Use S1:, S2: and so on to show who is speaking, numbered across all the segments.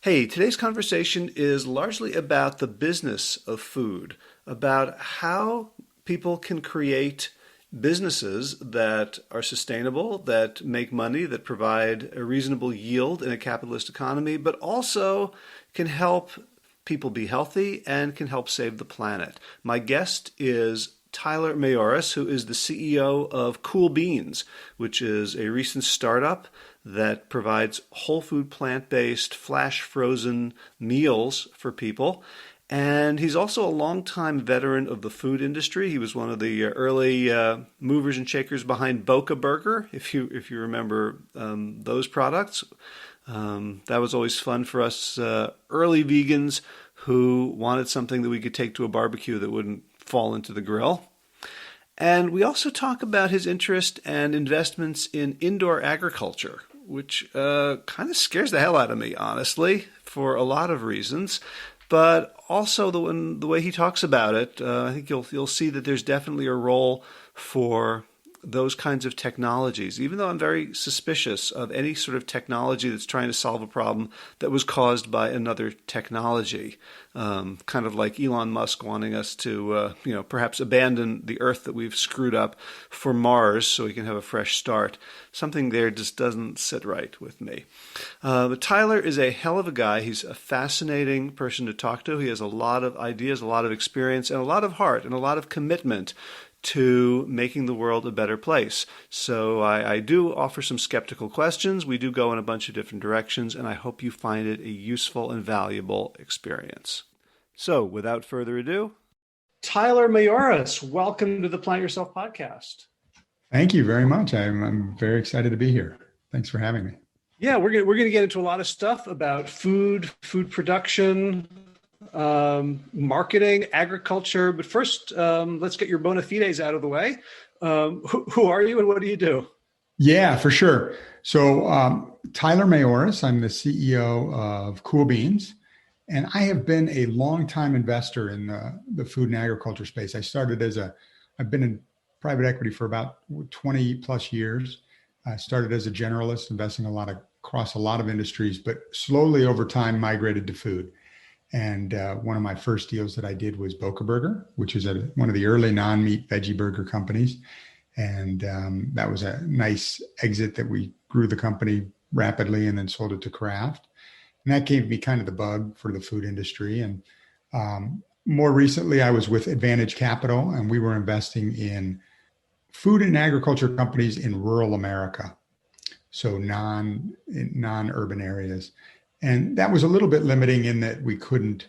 S1: Hey, today's conversation is largely about the business of food, about how people can create businesses that are sustainable, that make money, that provide a reasonable yield in a capitalist economy, but also can help people be healthy and can help save the planet. My guest is Tyler Mayoras, who is the CEO of Cool Beans, which is a recent startup that provides whole food, plant-based, flash frozen meals for people. And he's also a longtime veteran of the food industry. He was one of the early movers and shakers behind Boca Burger, if you remember those products. That was always fun for us early vegans who wanted something that we could take to a barbecue that wouldn't fall into the grill. And we also talk about his interest and investments in indoor agriculture, which kind of scares the hell out of me, honestly, for a lot of reasons. But also the way he talks about it, I think you'll see that there's definitely a role for those kinds of technologies, even though I'm very suspicious of any sort of technology that's trying to solve a problem that was caused by another technology. Kind of like Elon Musk wanting us to, perhaps abandon the Earth that we've screwed up for Mars so we can have a fresh start. Something there just doesn't sit right with me. But Tyler is a hell of a guy. He's a fascinating person to talk to. He has a lot of ideas, a lot of experience, and a lot of heart and a lot of commitment to making the world a better place. So I do offer some skeptical questions. We do go in a bunch of different directions, and I hope you find it a useful and valuable experience. So without further ado, Tyler Mayoras, welcome to the Plant Yourself podcast.
S2: Thank you very much. I'm very excited to be here. Thanks for having me.
S1: Yeah, we're gonna get into a lot of stuff about food production, marketing, agriculture. But first, let's get your bona fides out of the way. Who are you and what do you do?
S2: Yeah, for sure. So Tyler Mayoras, I'm the CEO of Cool Beans, and I have been a longtime investor in the food and agriculture space. I've been in private equity for about 20 plus years. I started as a generalist, investing across a lot of industries, but slowly over time migrated to food. And one of my first deals that I did was Boca Burger, which is one of the early non-meat veggie burger companies. And that was a nice exit that we grew the company rapidly and then sold it to Kraft. And that gave me kind of the bug for the food industry. And more recently, I was with Advantage Capital, and we were investing in food and agriculture companies in rural America, so non-urban areas. And that was a little bit limiting in that we couldn't,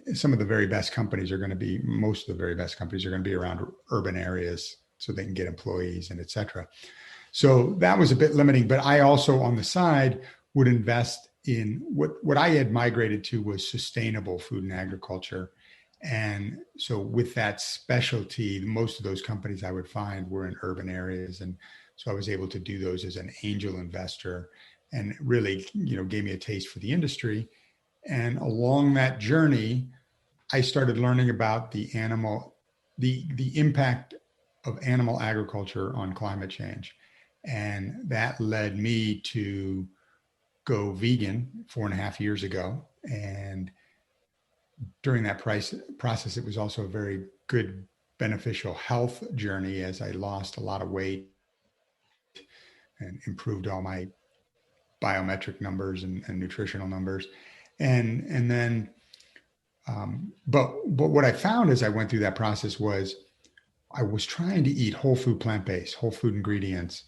S2: most of the very best companies are going to be around urban areas so they can get employees and et cetera. So that was a bit limiting, but I also on the side would invest in what I had migrated to was sustainable food and agriculture. And so with that specialty, most of those companies I would find were in urban areas. And so I was able to do those as an angel investor, and really, gave me a taste for the industry. And along that journey, I started learning about the impact of animal agriculture on climate change. And that led me to go vegan 4.5 years ago. And during that process, it was also a very good, beneficial health journey as I lost a lot of weight and improved all my biometric numbers and nutritional numbers. And then, but what I found as I went through that process was I was trying to eat whole food, plant-based, whole food ingredients,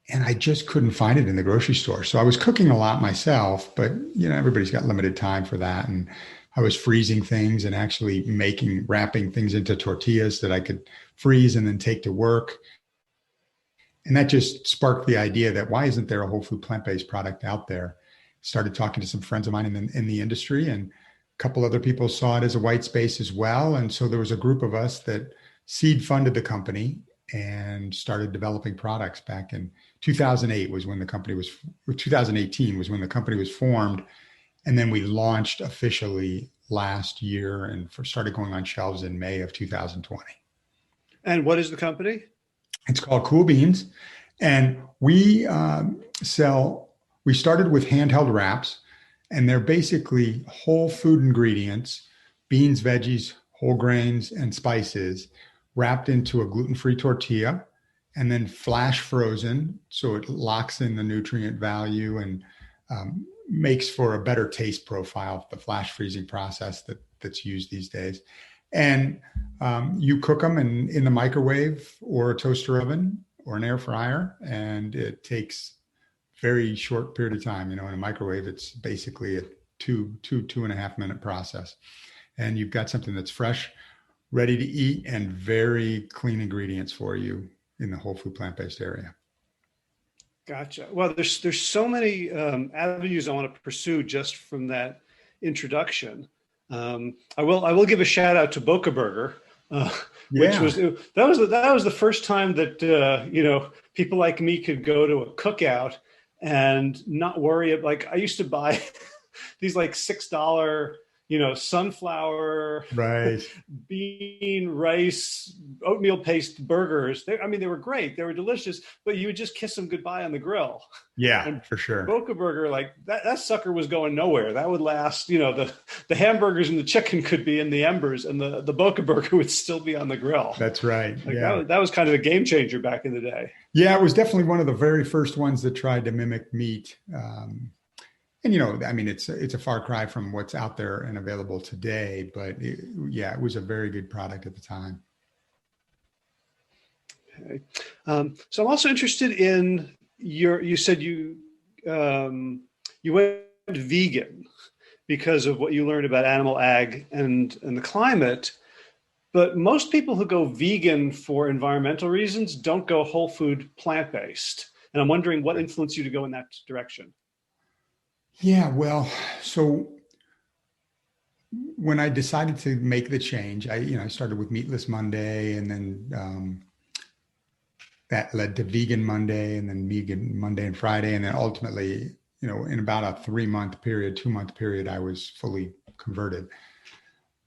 S2: and I just couldn't find it in the grocery store. So I was cooking a lot myself, but everybody's got limited time for that. And I was freezing things and actually wrapping things into tortillas that I could freeze and then take to work. And that just sparked the idea that why isn't there a whole food plant-based product out there? Started talking to some friends of mine in the industry, and a couple other people saw it as a white space as well. And so there was a group of us that seed funded the company and started developing products back in 2018 was when the company was formed. And then we launched officially last year and started going on shelves in May of 2020.
S1: And what is the company?
S2: It's called Cool Beans. And we started with handheld wraps. And they're basically whole food ingredients, beans, veggies, whole grains, and spices wrapped into a gluten-free tortilla and then flash frozen. So it locks in the nutrient value and makes for a better taste profile, the flash freezing process that's used these days. And you cook them in the microwave or a toaster oven or an air fryer, and it takes very short period of time. In a microwave, it's basically a 2.5 minute process. And you've got something that's fresh, ready to eat, and very clean ingredients for you in the whole food plant-based area.
S1: Gotcha. Well, there's so many avenues I want to pursue just from that introduction. I will give a shout out to Boca Burger, which was the first time that people like me could go to a cookout and not worry. Like, I used to buy these like $6, sunflower,
S2: right,
S1: bean, rice, oatmeal paste burgers. They were great. They were delicious, but you would just kiss them goodbye on the grill.
S2: Yeah,
S1: and
S2: for sure.
S1: Boca Burger, like that sucker was going nowhere. That would last, the hamburgers and the chicken could be in the embers and the Boca Burger would still be on the grill.
S2: That's right.
S1: Like, yeah. That was kind of a game changer back in the day.
S2: Yeah, it was definitely one of the very first ones that tried to mimic meat. And it's a far cry from what's out there and available today, but it was a very good product at the time.
S1: Okay. So I'm also interested in you said you went vegan because of what you learned about animal ag and the climate, but most people who go vegan for environmental reasons don't go whole food plant-based. And I'm wondering what influenced you to go in that direction.
S2: Yeah, well, so when I decided to make the change, I started with Meatless Monday, and then that led to Vegan Monday, and then Vegan Monday and Friday, and then ultimately, in about a 2-month period, I was fully converted.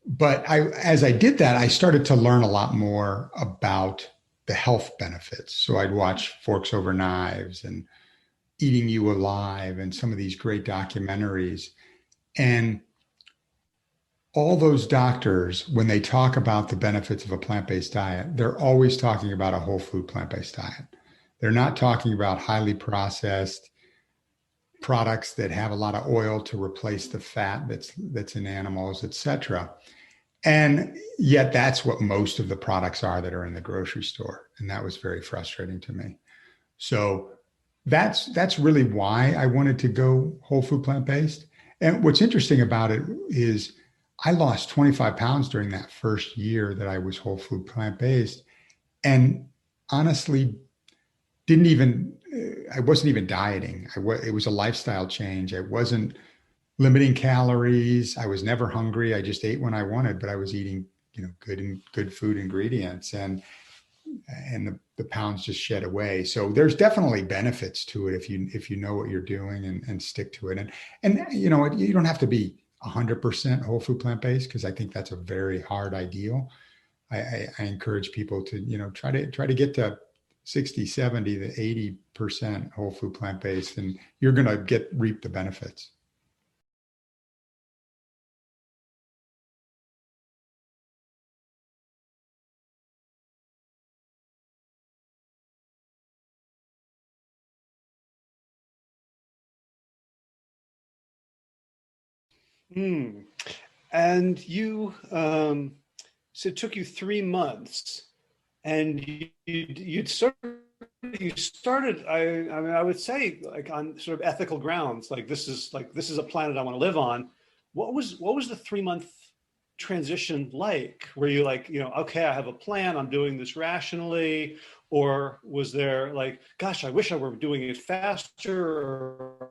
S2: But as I did that, I started to learn a lot more about the health benefits. So I'd watch Forks Over Knives and Eating You Alive and some of these great documentaries. And all those doctors, when they talk about the benefits of a plant-based diet, they're always talking about a whole food plant-based diet. They're not talking about highly processed products that have a lot of oil to replace the fat that's in animals, et cetera. And yet that's what most of the products are that are in the grocery store. And that was very frustrating to me. So that's really why I wanted to go whole food plant-based. And what's interesting about it is I lost 25 pounds during that first year that I was whole food plant-based, and honestly I wasn't even dieting. It was a lifestyle change. I wasn't limiting calories. I was never hungry. I just ate when I wanted, but I was eating, good food ingredients, and the pounds just shed away. So there's definitely benefits to it if you know what you're doing and stick to it. And you don't have to be 100% whole food plant-based, because I think that's a very hard ideal. I encourage people to, try to get to 60, 70 to 80% whole food plant-based, and you're going to reap the benefits.
S1: And you, so it took you 3 months, and you started. I would say, like, on sort of ethical grounds, like this is a planet I want to live on. What was the 3-month transition like? Were you like, okay, I have a plan, I'm doing this rationally, or was there like, gosh, I wish I were doing it faster, or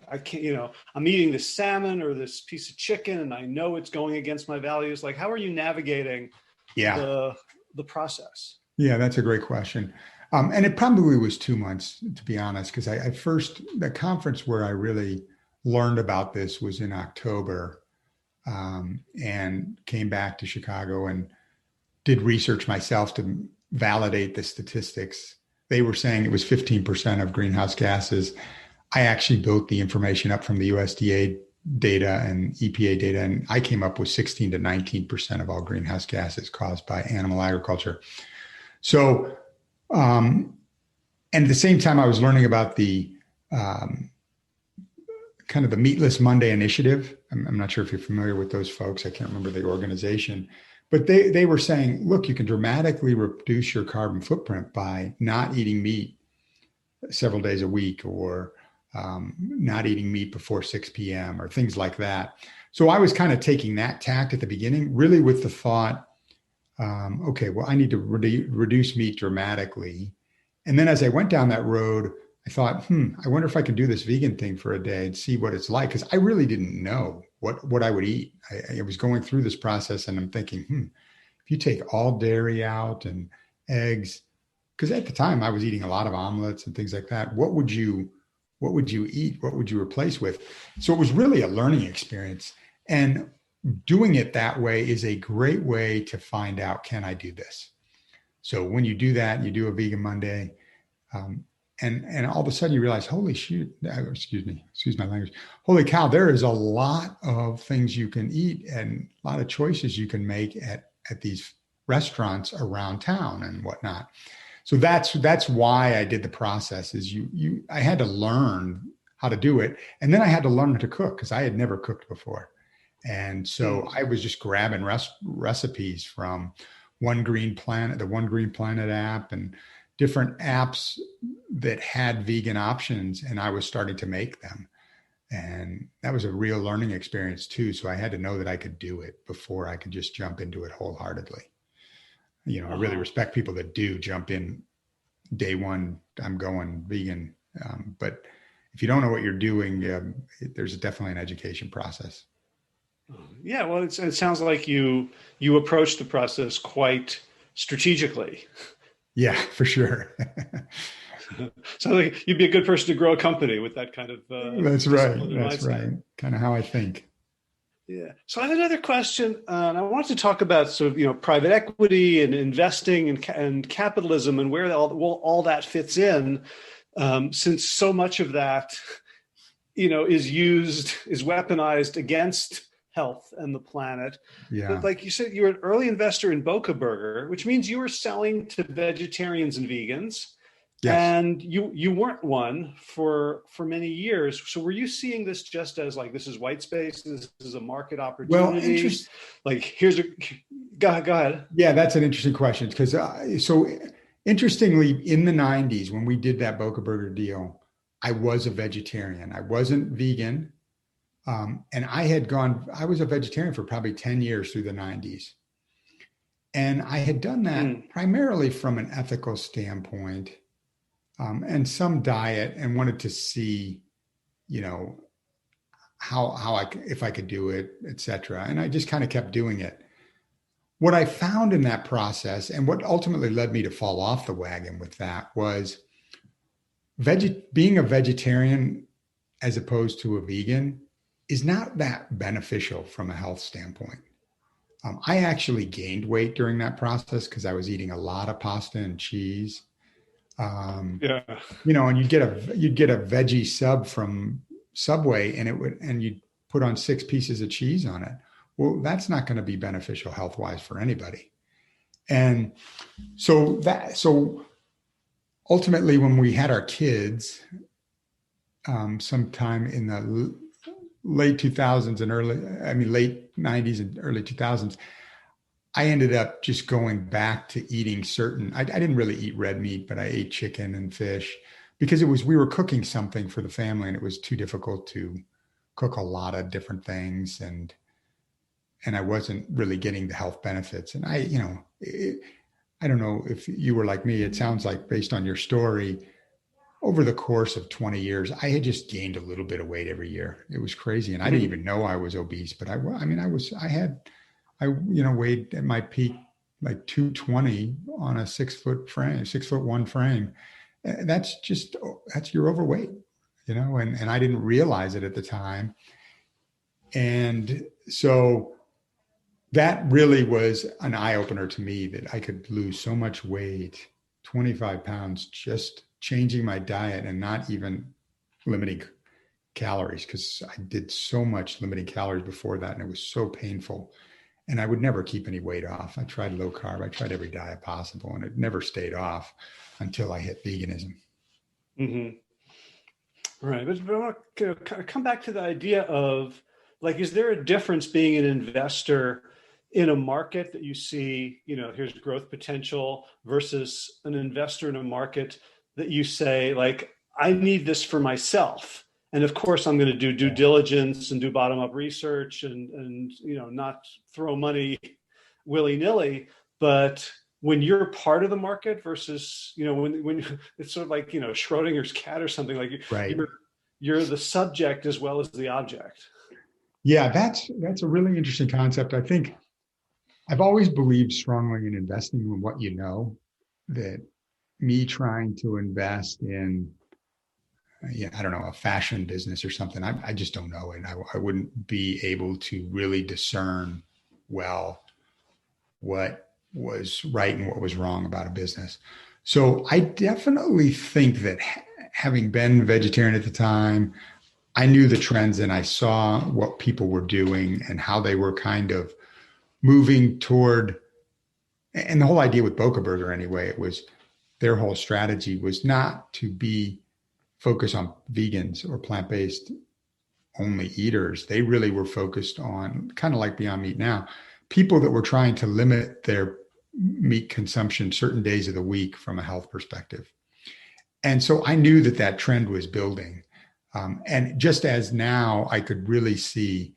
S1: I can't, I'm eating this salmon or this piece of chicken and I know it's going against my values. Like, how are you navigating the process?
S2: Yeah, that's a great question. And it probably was 2 months, to be honest, because the conference where I really learned about this was in October, and came back to Chicago and did research myself to validate the statistics. They were saying it was 15% of greenhouse gases. I actually built the information up from the USDA data and EPA data, and I came up with 16 to 19% of all greenhouse gases caused by animal agriculture. So, and at the same time, I was learning about the um, kind of the Meatless Monday initiative. I'm not sure if you're familiar with those folks. I can't remember the organization, but they were saying, look, you can dramatically reduce your carbon footprint by not eating meat several days a week, or not eating meat before 6 p.m. or things like that. So I was kind of taking that tact at the beginning, really with the thought, okay, well, I need to reduce meat dramatically. And then as I went down that road, I thought, I wonder if I could do this vegan thing for a day and see what it's like. Because I really didn't know what I would eat. I was going through this process and I'm thinking, if you take all dairy out and eggs, because at the time I was eating a lot of omelets and things like that, what would you eat? What would you replace with? So it was really a learning experience. And doing it that way is a great way to find out, can I do this? So when you do that, you do a vegan Monday, and all of a sudden you realize, holy shoot, excuse my language, holy cow, there is a lot of things you can eat and a lot of choices you can make at these restaurants around town and whatnot. So that's why I did the process. Is I had to learn how to do it, and then I had to learn how to cook because I had never cooked before, and so I was just grabbing recipes from One Green Planet, the One Green Planet app, and different apps that had vegan options, and I was starting to make them, and that was a real learning experience too. So I had to know that I could do it before I could just jump into it wholeheartedly. I really respect people that do jump in day one, I'm going vegan. But if you don't know what you're doing, there's definitely an education process.
S1: Yeah, well, it sounds like you approach the process quite strategically.
S2: Yeah, for sure.
S1: Sounds like you'd be a good person to grow a company with that kind of
S2: That's right.
S1: mindset.
S2: That's right. Kind of how I think.
S1: Yeah. So I have another question. And I wanted to talk about sort of, private equity and investing and capitalism and where all that fits in, since so much of that, is weaponized against health and the planet.
S2: Yeah.
S1: But like you said, you're an early investor in Boca Burger, which means you were selling to vegetarians and vegans.
S2: Yes.
S1: And you weren't one for many years. So were you seeing this just as like, this is white space, this is a market opportunity?
S2: Well,
S1: like go ahead.
S2: Yeah, that's an interesting question because so interestingly, in the 90s when we did that Boca Burger deal, I was a vegetarian. I wasn't vegan, and I was a vegetarian for probably 10 years through the 90s, and I had done that primarily from an ethical standpoint. And some diet, and wanted to see, if I could do it, et cetera. And I just kind of kept doing it. What I found in that process, and what ultimately led me to fall off the wagon with that, was being a vegetarian as opposed to a vegan is not that beneficial from a health standpoint. I actually gained weight during that process because I was eating a lot of pasta and cheese. And you'd get a veggie sub from Subway, and you'd put on 6 pieces of cheese on it. Well, that's not going to be beneficial health-wise for anybody. And so ultimately, when we had our kids, sometime in the late 2000s and late 90s and early 2000s, I ended up just going back to eating I didn't really eat red meat, but I ate chicken and fish because we were cooking something for the family and it was too difficult to cook a lot of different things. And I wasn't really getting the health benefits. And I don't know if you were like me, it sounds like based on your story, over the course of 20 years, I had just gained a little bit of weight every year. It was crazy. And I didn't even know I was obese, but I weighed at my peak like 220 on a 6'1" frame. That's you're overweight, and I didn't realize it at the time. And so that really was an eye opener to me that I could lose so much weight, 25 pounds, just changing my diet and not even limiting calories because I did so much limiting calories before that, and it was so painful. And I would never keep any weight off. I tried low carb, I tried every diet possible, and it never stayed off until I hit veganism.
S1: Mm-hmm. Right. But I want to come back to the idea of like, is there a difference being an investor in a market that you see, here's growth potential versus an investor in a market that you say, like, I need this for myself. And of course, I'm going to do due diligence and do bottom up research and not throw money willy nilly. But when you're part of the market versus, when it's sort of like, Schrodinger's cat or something, like
S2: Right.
S1: you're the subject as well as the object.
S2: Yeah, that's a really interesting concept. I think I've always believed strongly in investing in what you know, that me trying to invest in, I don't know, a fashion business or something, I just don't know. And I wouldn't be able to really discern well what was right and what was wrong about a business. So I definitely think that having been vegetarian at the time, I knew the trends and I saw what people were doing and how they were kind of moving toward. And the whole idea with Boca Burger, anyway, it was their whole strategy was not to be focused on vegans or plant-based only eaters. They really were focused on, kind of like Beyond Meat now, people that were trying to limit their meat consumption certain days of the week from a health perspective. And so I knew that that trend was building. And just as now I could really see,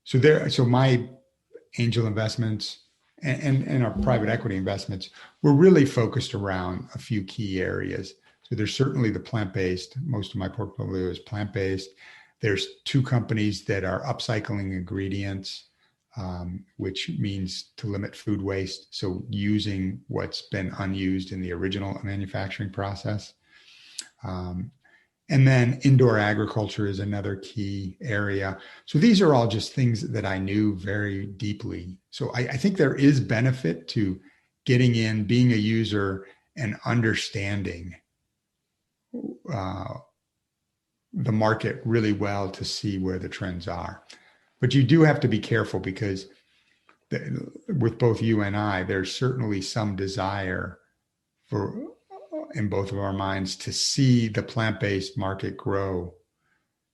S2: so my angel investments and our private equity investments were really focused around a few key areas. So there's certainly the plant-based. Most of my portfolio is plant-based. There's two companies that are upcycling ingredients, which means to limit food waste. So using what's been unused in the original manufacturing process. And then indoor agriculture is another key area. So these are all just things that I knew very deeply. So I think there is benefit to getting in, being a user, and understanding the market really well to see where the trends are. But you do have to be careful because with both you and I, there's certainly some desire for in both of our minds to see the plant-based market grow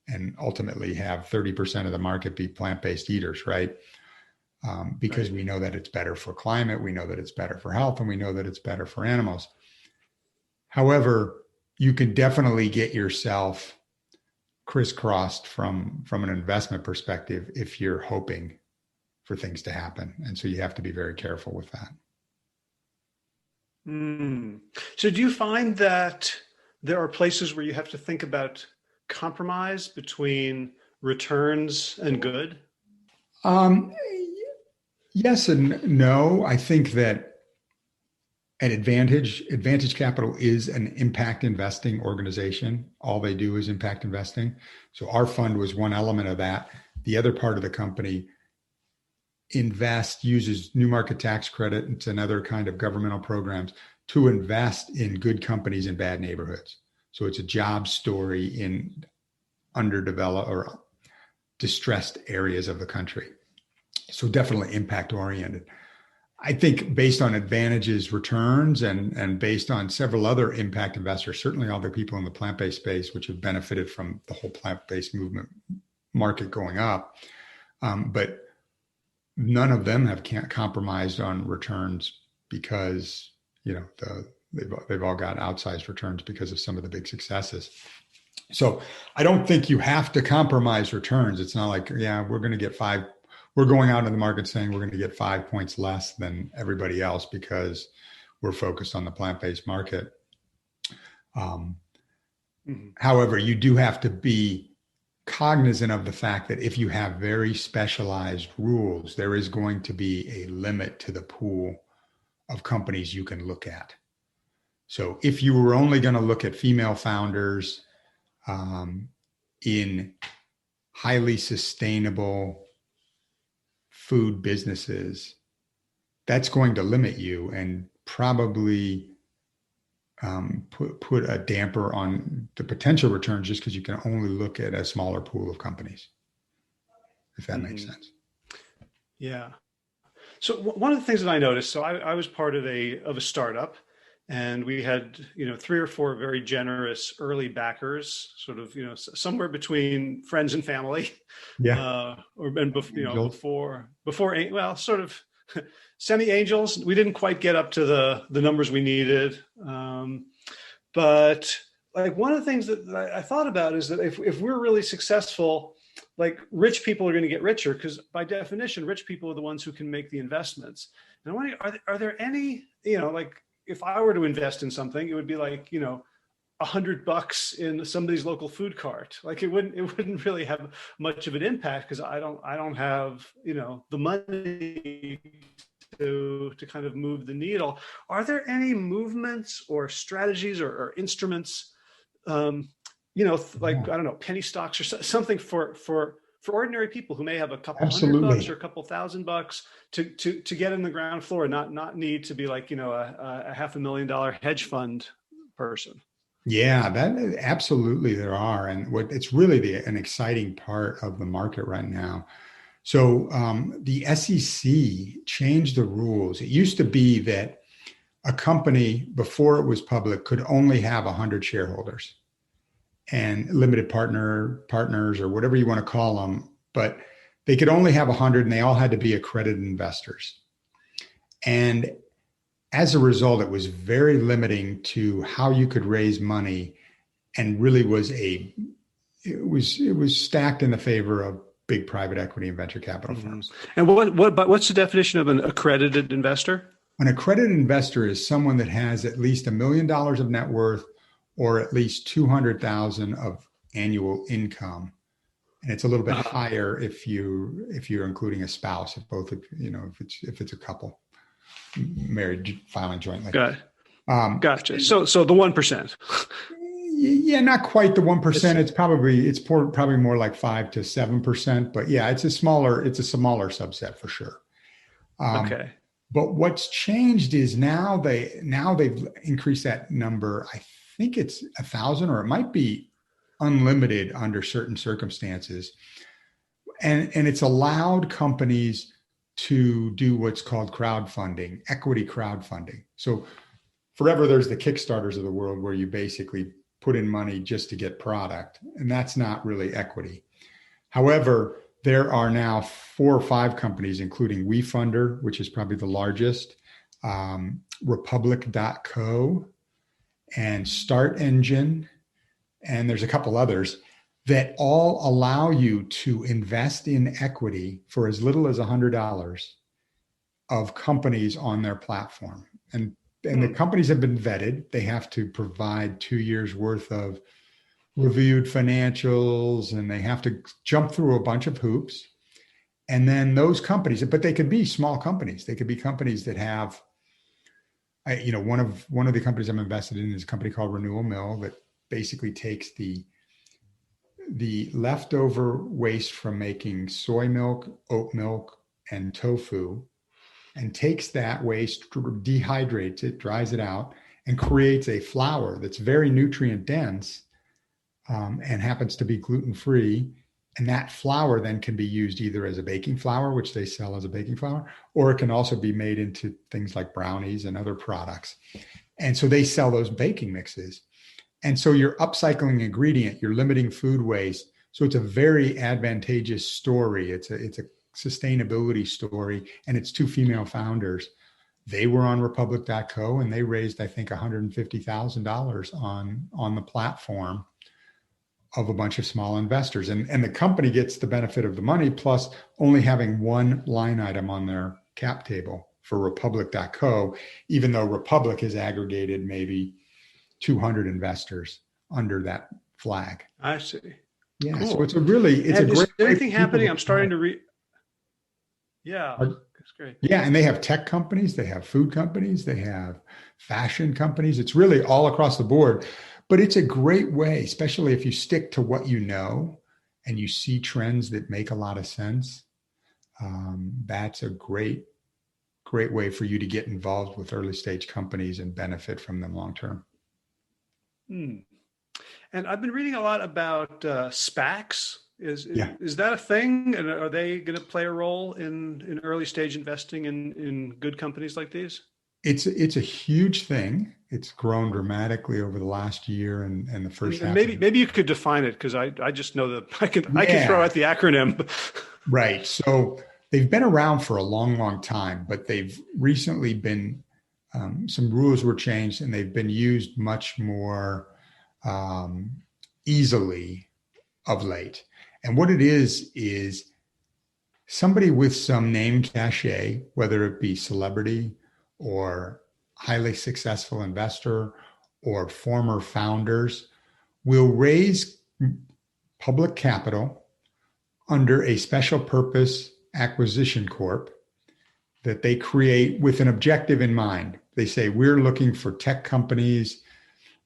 S2: and ultimately have 30% of the market be plant-based eaters, right? Because we know that it's better for climate, we know that it's better for health, and we know that it's better for animals. However, you can definitely get yourself crisscrossed from an investment perspective if you're hoping for things to happen. And so you have to be very careful with that.
S1: So do you find that there are places where you have to think about compromise between returns and good?
S2: Yes and no. I think that at Advantage Capital is an impact investing organization. All they do is impact investing. So our fund was one element of that. The other part of the company uses new market tax credit. It's another kind of governmental programs to invest in good companies in bad neighborhoods. So it's a job story in underdeveloped or distressed areas of the country. So definitely impact oriented. I think based on Advantage's returns and based on several other impact investors, certainly all the people in the plant-based space, which have benefited from the whole plant-based movement market going up. But none of them have compromised on returns because, they've all got outsized returns because of some of the big successes. So I don't think you have to compromise returns. It's not like, we're going to get we're going out in the market saying we're going to get 5 points less than everybody else because we're focused on the plant-based market. However, you do have to be cognizant of the fact that if you have very specialized rules, there is going to be a limit to the pool of companies you can look at. So if you were only going to look at female founders in highly sustainable food businesses, that's going to limit you and probably put a damper on the potential returns just because you can only look at a smaller pool of companies, if that makes
S1: Hmm.
S2: sense.
S1: Yeah. So one of the things that I noticed, so I was part of a startup, and we had, three or four very generous early backers, sort of, somewhere between friends and family,
S2: Yeah. Angels.
S1: well, sort of semi angels. We didn't quite get up to the numbers we needed, but like one of the things that I thought about is that if we're really successful, like rich people are going to get richer because by definition, rich people are the ones who can make the investments. And I wonder, are there any, like if I were to invest in something, it would be like, $100 in somebody's local food cart. Like it wouldn't really have much of an impact because I don't have, the money to kind of move the needle. Are there any movements or strategies or instruments, um, like
S2: Yeah,
S1: I don't know, penny stocks or something for ordinary people who may have a couple $100 or
S2: absolutely.
S1: a couple $1,000 to get in the ground floor and not need to be like a $500,000 hedge fund person.
S2: Yeah, that absolutely there are. And what it's really an exciting part of the market right now. So the SEC changed the rules. It used to be that a company before it was public could only have 100 shareholders and limited partners or whatever you want to call them, but they could only have 100 and they all had to be accredited investors. And as a result, it was very limiting to how you could raise money and really it was stacked in the favor of big private equity and venture capital
S1: Mm-hmm.
S2: firms.
S1: And but what's the definition of an accredited investor?
S2: An accredited investor is someone that has at least $1 million of net worth or at least 200,000 of annual income. And it's a little bit
S1: Uh-huh.
S2: higher if you're including a spouse, if it's a couple married filing jointly.
S1: Got
S2: Um,
S1: Gotcha. So the 1%.
S2: yeah, not quite the
S1: It's
S2: 1%. It's probably more like 5 to 7%. But yeah, it's a smaller subset for sure. Um,
S1: okay.
S2: but what's changed is now they've increased that number. I think it's 1,000, or it might be unlimited under certain circumstances, and it's allowed companies to do what's called crowdfunding, equity crowdfunding. So forever there's the Kickstarters of the world where you basically put in money just to get product, and that's not really equity. However, there are now 4 or 5 companies, including WeFunder, which is probably the largest, Republic.co, and Start Engine, and there's a couple others that all allow you to invest in equity for as little as $100 of companies on their platform. And the
S1: Hmm.
S2: companies have been vetted. They have to provide 2 years worth of reviewed financials, and they have to jump through a bunch of hoops. And then those companies, but they could be small companies. They could be companies that have, one of the companies I'm invested in is a company called Renewal Mill that basically takes the leftover waste from making soy milk, oat milk, and tofu, and takes that waste, dehydrates it, dries it out, and creates a flour that's very nutrient dense, and happens to be gluten free. And that flour then can be used either as a baking flour, which they sell as a baking flour, or it can also be made into things like brownies and other products. And so they sell those baking mixes. And so you're upcycling ingredient, you're limiting food waste. So it's a very advantageous story. It's a sustainability story, and it's 2 female founders. They were on Republic.co and they raised, I think, $150,000 on the platform of a bunch of small investors. And the company gets the benefit of the money plus only having one line item on their cap table for Republic.co, even though Republic has aggregated maybe 200 investors under that flag.
S1: I see.
S2: Yeah, so
S1: Cool.
S2: it's a
S1: And is
S2: great
S1: there
S2: way for
S1: anything
S2: people
S1: happening?
S2: to
S1: I'm starting
S2: try.
S1: to read. Yeah, that's great.
S2: Yeah, and they have tech companies, they have food companies, they have fashion companies. It's really all across the board. But it's a great way, especially if you stick to what you know and you see trends that make a lot of sense. That's a great way for you to get involved with early stage companies and benefit from them long term.
S1: Hmm. And I've been reading a lot about SPACs.
S2: Yeah.
S1: Is that a thing? And are they going to play a role in early stage investing in good companies like these?
S2: It's a huge thing. It's grown dramatically over the last year and the first
S1: And
S2: half of
S1: maybe you could define it because I just know that I can throw
S2: yeah,
S1: out the acronym.
S2: right. So they've been around for a long, long time, but they've recently been some rules were changed and they've been used much more um, easily of late. And what it is somebody with some name cachet, whether it be celebrity or highly successful investor or former founders, will raise public capital under a special purpose acquisition corp that they create with an objective in mind. They say, we're looking for tech companies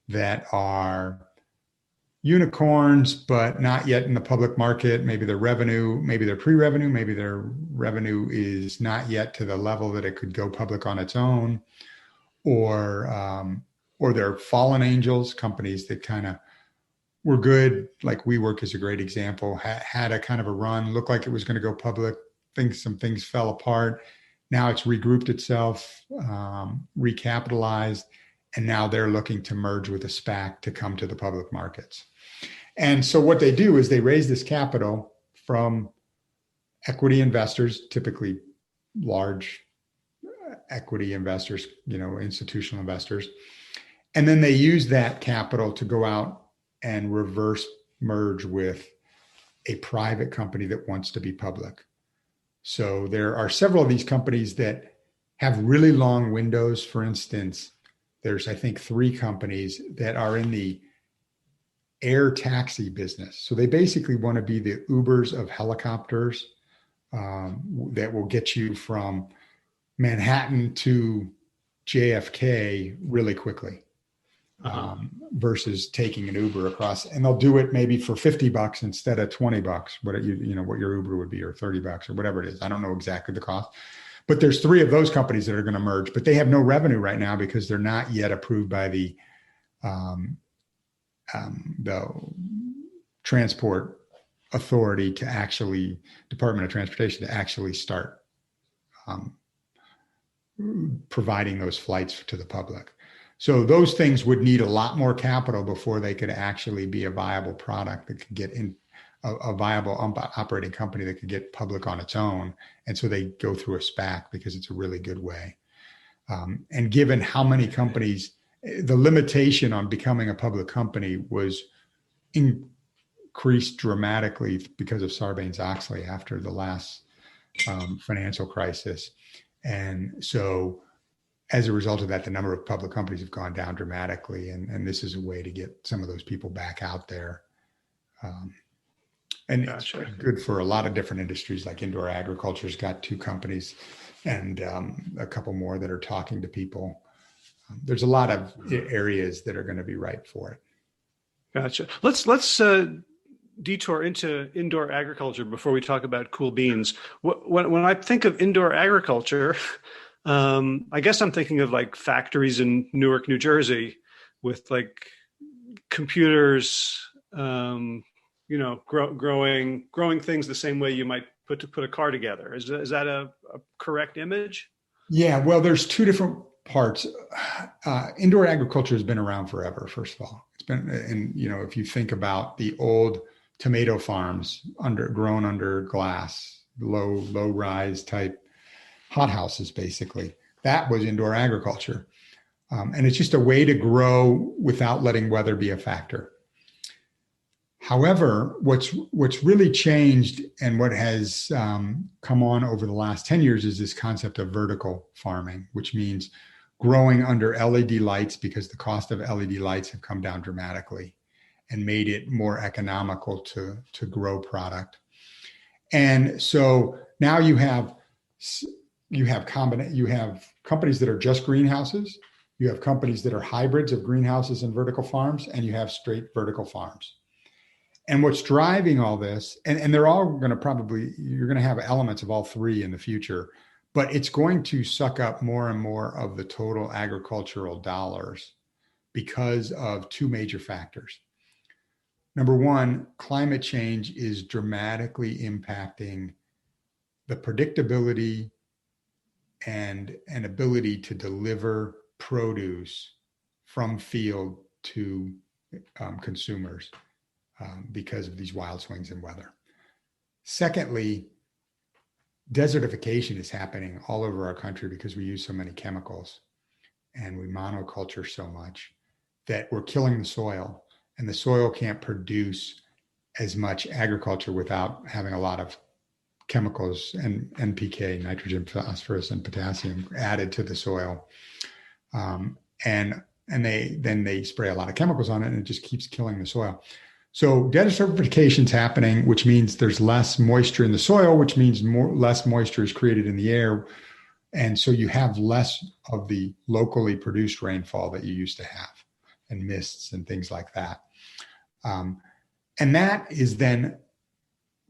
S2: that are unicorns, but not yet in the public market. Maybe their revenue, maybe their pre-revenue, maybe their revenue is not yet to the level that it could go public on its own, or they're fallen angels, companies that kind of were good, like WeWork is a great example, had a kind of a run, looked like it was going to go public. Some things fell apart. Now it's regrouped itself, recapitalized, and now they're looking to merge with a SPAC to come to the public markets. And so what they do is they raise this capital from equity investors, typically large equity investors, institutional investors. And then they use that capital to go out and reverse merge with a private company that wants to be public. So there are several of these companies that have really long windows. For instance, there's, I think, 3 companies that are in the air taxi business. So they basically want to be the Ubers of helicopters that will get you from Manhattan to JFK really quickly. Versus taking an Uber across, and they'll do it maybe for $50 instead of $20, what what your Uber would be, or $30 or whatever it is. I don't know exactly the cost, but there's 3 of those companies that are going to merge, but they have no revenue right now because they're not yet approved by the transport authority to actually, Department of Transportation, to actually start providing those flights to the public. So those things would need a lot more capital before they could actually be a viable product that could get in, a viable operating company that could get public on its own. And so they go through a SPAC because it's a really good way. And given how many companies, the limitation on becoming a public company was increased dramatically because of Sarbanes-Oxley after the last financial crisis. And so as a result of that, the number of public companies have gone down dramatically. And this is a way to get some of those people back out there. And Gotcha. It's good for a lot of different industries, like indoor agriculture's got 2 companies and a couple more that are talking to people. There's a lot of areas that are going to be ripe for it. Gotcha.
S1: Let's detour into indoor agriculture before we talk about cool beans. When I think of indoor agriculture, I guess I'm thinking of like factories in Newark, New Jersey, with like computers, growing things the same way you might put a car together. Is that a correct image?
S2: Yeah, well, there's 2 different parts. Indoor agriculture has been around forever. First of all, it's been, and if you think about the old tomato farms grown under glass, low rise type hothouses, basically, that was indoor agriculture. And it's just a way to grow without letting weather be a factor. However, what's really changed and what has come on over the last 10 years is this concept of vertical farming, which means growing under LED lights, because the cost of LED lights have come down dramatically and made it more economical to grow product. And so now you have companies that are just greenhouses, you have companies that are hybrids of greenhouses and vertical farms, and you have straight vertical farms. And what's driving all this, and they're all going to you're going to have elements of all 3 in the future, but it's going to suck up more and more of the total agricultural dollars because of two major factors. Number one, climate change is dramatically impacting the predictability and an ability to deliver produce from field to consumers because of these wild swings in weather. Secondly, desertification is happening all over our country because we use so many chemicals and we monoculture so much that we're killing the soil, and the soil can't produce as much agriculture without having a lot of chemicals and NPK, nitrogen, phosphorus, and potassium added to the soil. And they spray a lot of chemicals on it, and it just keeps killing the soil. So desertification is happening, which means there's less moisture in the soil, which means less moisture is created in the air. And so you have less of the locally produced rainfall that you used to have, and mists and things like that. And that is then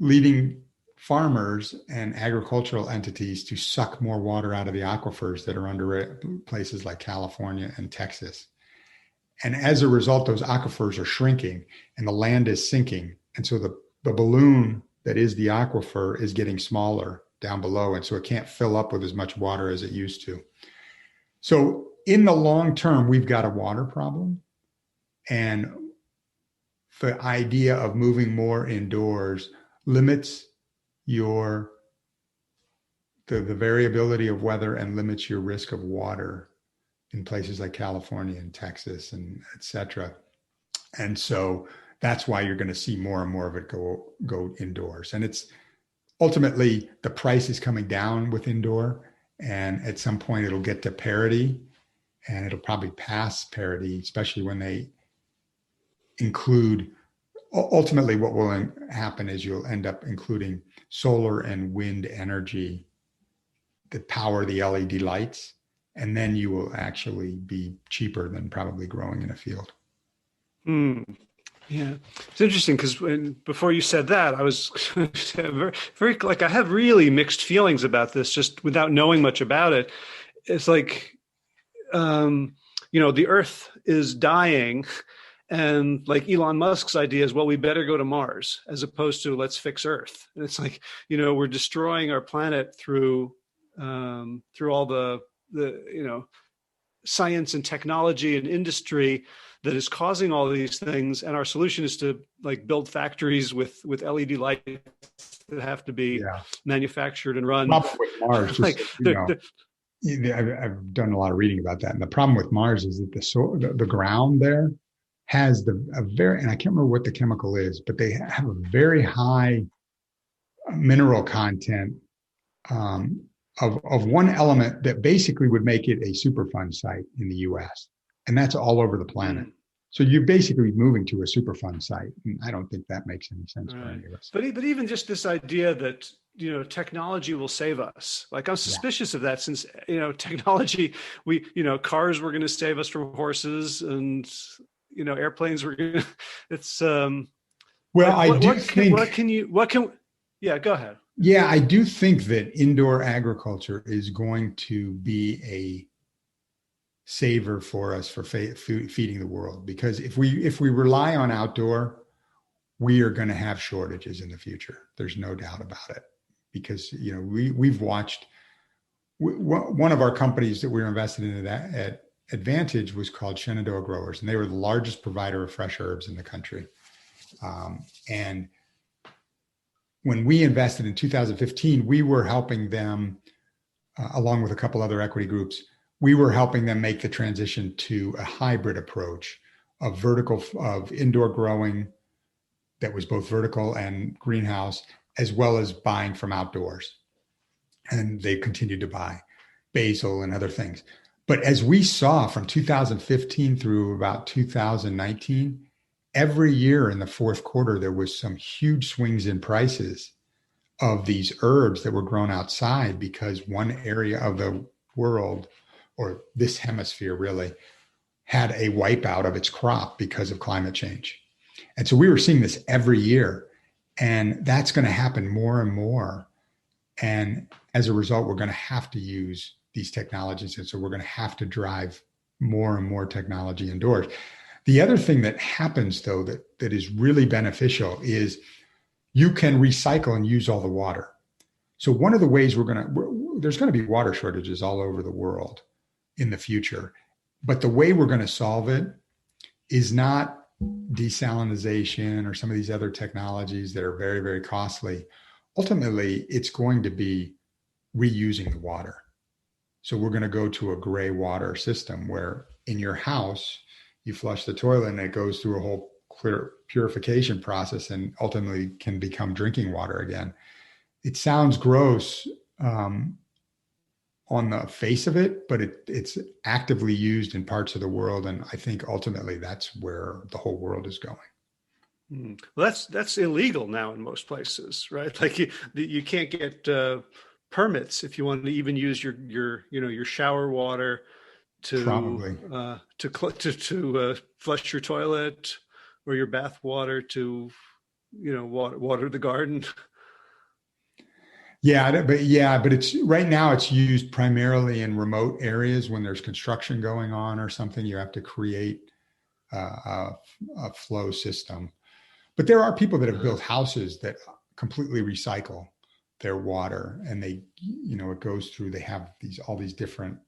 S2: leading farmers and agricultural entities to suck more water out of the aquifers that are under places like California and Texas. And as a result, those aquifers are shrinking and the land is sinking. And so the balloon that is the aquifer is getting smaller down below. And so it can't fill up with as much water as it used to. So in the long term, we've got a water problem. And the idea of moving more indoors limits the variability of weather and limits your risk of water in places like California and Texas and et cetera. And so that's why you're going to see more and more of it go indoors. And it's ultimately the price is coming down with indoor, and at some point it'll get to parity, and it'll probably pass parity, especially when they include, ultimately what will happen is you'll end up including solar and wind energy that power the LED lights. And then you will actually be cheaper than probably growing in a field.
S1: Yeah, it's interesting because before you said that, I was very, very like I have really mixed feelings about this just without knowing much about it. It's like, the Earth is dying, and like Elon Musk's idea is, well, we better go to Mars as opposed to let's fix Earth. And it's like, we're destroying our planet through all the science and technology and industry that is causing all these things, and our solution is to like build factories with LED lights that have to be manufactured and run.
S2: Problem with Mars, I've done a lot of reading about that, and the problem with Mars is that the ground there has a very, and I can't remember what the chemical is, but they have a very high mineral content of one element that basically would make it a Superfund site in the US. And that's all over the planet. So you're basically moving to a Superfund site. And I don't think that makes any sense for any of us.
S1: But even just this idea that, technology will save us. Like I'm suspicious of that, since, technology, cars were going to save us from horses, and, airplanes were going to, it's,
S2: well, go
S1: ahead.
S2: Yeah, I do think that indoor agriculture is going to be a saver for us for feeding the world, because if we rely on outdoor, we are going to have shortages in the future. There's no doubt about it, because we've watched one of our companies that we were invested in at Advantage was called Shenandoah Growers, and they were the largest provider of fresh herbs in the country. And when we invested in 2015, we were helping them, along with a couple other equity groups, we were helping them make the transition to a hybrid approach of indoor growing that was both vertical and greenhouse, as well as buying from outdoors. And they continued to buy basil and other things. But as we saw from 2015 through about 2019, every year in the fourth quarter, there was some huge swings in prices of these herbs that were grown outside, because one area of the world, or this hemisphere really, had a wipeout of its crop because of climate change. And so we were seeing this every year, and that's going to happen more and more. And as a result, we're going to have to use these technologies. And so we're going to have to drive more and more technology indoors. The other thing that happens, though, that is really beneficial is you can recycle and use all the water. So one of the ways there's going to be water shortages all over the world in the future. But the way we're going to solve it is not desalination or some of these other technologies that are very, very costly. Ultimately, it's going to be reusing the water. So we're going to go to a gray water system where in your house, you flush the toilet and it goes through a whole clear purification process and ultimately can become drinking water again. It sounds gross on the face of it, but it's actively used in parts of the world. And I think ultimately that's where the whole world is going.
S1: Well, that's illegal now in most places, right? Like you can't get permits if you want to even use your shower water to flush your toilet or your bath water to water the garden.
S2: Yeah, but it's right now it's used primarily in remote areas when there's construction going on or something. You have to create a flow system. But there are people that have built houses that completely recycle their water, and it goes through. They have all these different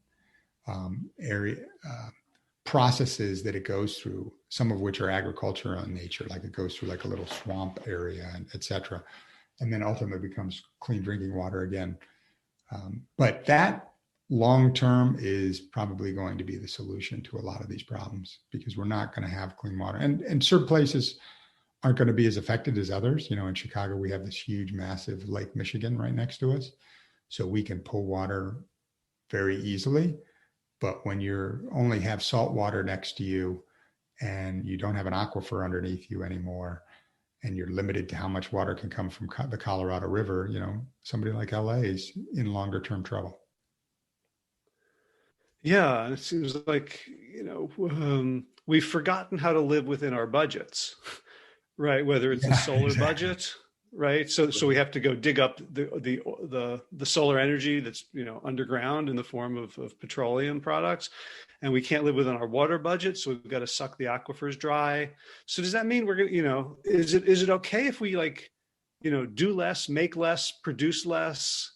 S2: processes that it goes through. Some of which are agricultural in nature, like it goes through like a little swamp area, and et cetera. And then ultimately becomes clean drinking water again. But that long-term is probably going to be the solution to a lot of these problems because we're not going to have clean water. And certain places aren't going to be as affected as others. In Chicago, we have this huge, massive Lake Michigan right next to us. So we can pull water very easily. But when you only have salt water next to you and you don't have an aquifer underneath you anymore, and you're limited to how much water can come from the Colorado River, somebody like LA is in longer term trouble.
S1: Yeah, it seems like, we've forgotten how to live within our budgets, right? Whether it's a solar budget, right? So we have to go dig up the solar energy that's, underground in the form of petroleum products. And we can't live within our water budget, so we've got to suck the aquifers dry. So does that mean we're going to, is it okay if we do less, make less, produce less,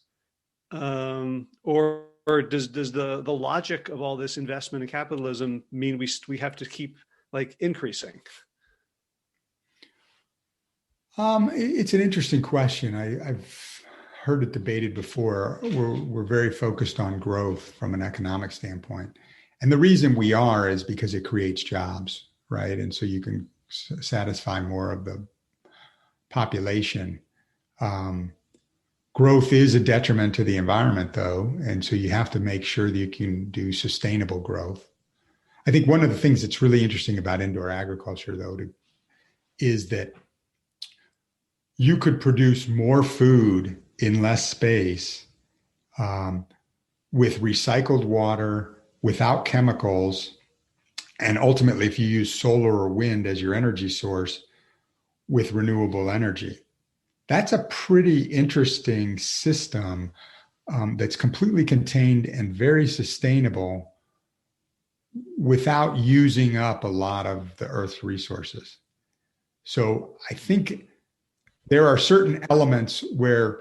S1: or does the logic of all this investment in capitalism mean we have to keep increasing?
S2: It's an interesting question. I've heard it debated before. We're very focused on growth from an economic standpoint. And the reason we are is because it creates jobs, right? And so you can satisfy more of the population. Growth is a detriment to the environment, though. And so you have to make sure that you can do sustainable growth. I think one of the things that's really interesting about indoor agriculture, though, is that you could produce more food in less space with recycled water, without chemicals, and ultimately, if you use solar or wind as your energy source with renewable energy. That's a pretty interesting system that's completely contained and very sustainable without using up a lot of the Earth's resources. So I think there are certain elements where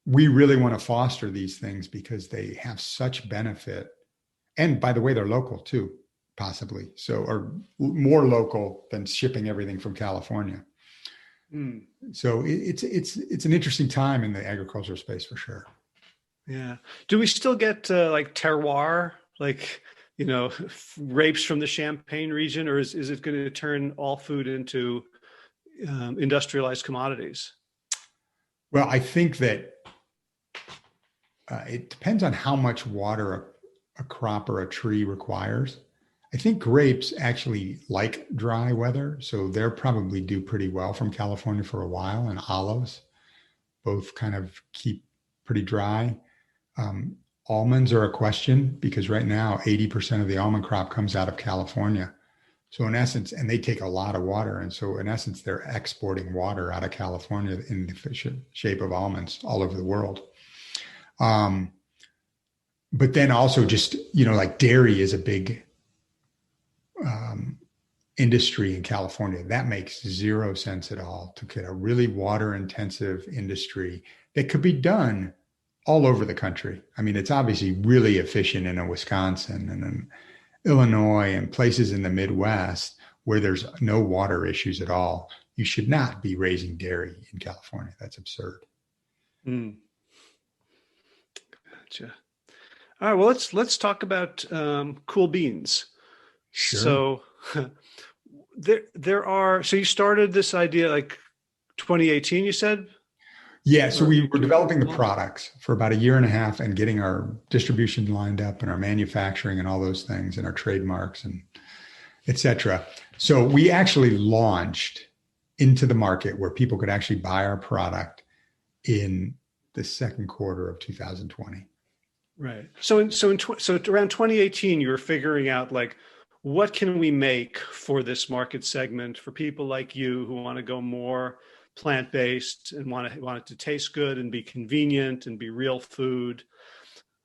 S2: we really want to foster these things because they have such benefit. And by the way, they're local too, possibly. So, or more local than shipping everything from California. So it's an interesting time in the agricultural space for sure.
S1: Yeah. Do we still get terroir, grapes from the Champagne region, or is it going to turn all food into industrialized commodities?
S2: Well, I think that it depends on how much water a crop or a tree requires. I think grapes actually like dry weather, so they'll probably do pretty well from California for a while, and olives both kind of keep pretty dry. Almonds are a question because right now 80% of the almond crop comes out of California. So in essence, and they take a lot of water. And so in essence, they're exporting water out of California in the shape of almonds all over the world. But then also just, like dairy is a big um, industry in California. That makes zero sense at all to get a really water intensive industry that could be done all over the country. I mean, it's obviously really efficient in a Wisconsin and in Illinois and places in the Midwest where there's no water issues at all. You should not be raising dairy in California. That's absurd.
S1: Mm, gotcha. All right. Well, let's talk about cool beans.
S2: Sure.
S1: So there are. So you started this idea like 2018. You said.
S2: Yeah, so
S1: Or,
S2: we were developing the products for about a year and a half and getting our distribution lined up and our manufacturing and all those things and our trademarks and et cetera. So we actually launched into the market where people could actually buy our product in the second quarter of 2020.
S1: right. So around 2018, you were figuring out like what can we make for this market segment for people like you who want to go more plant-based and want it to taste good and be convenient and be real food.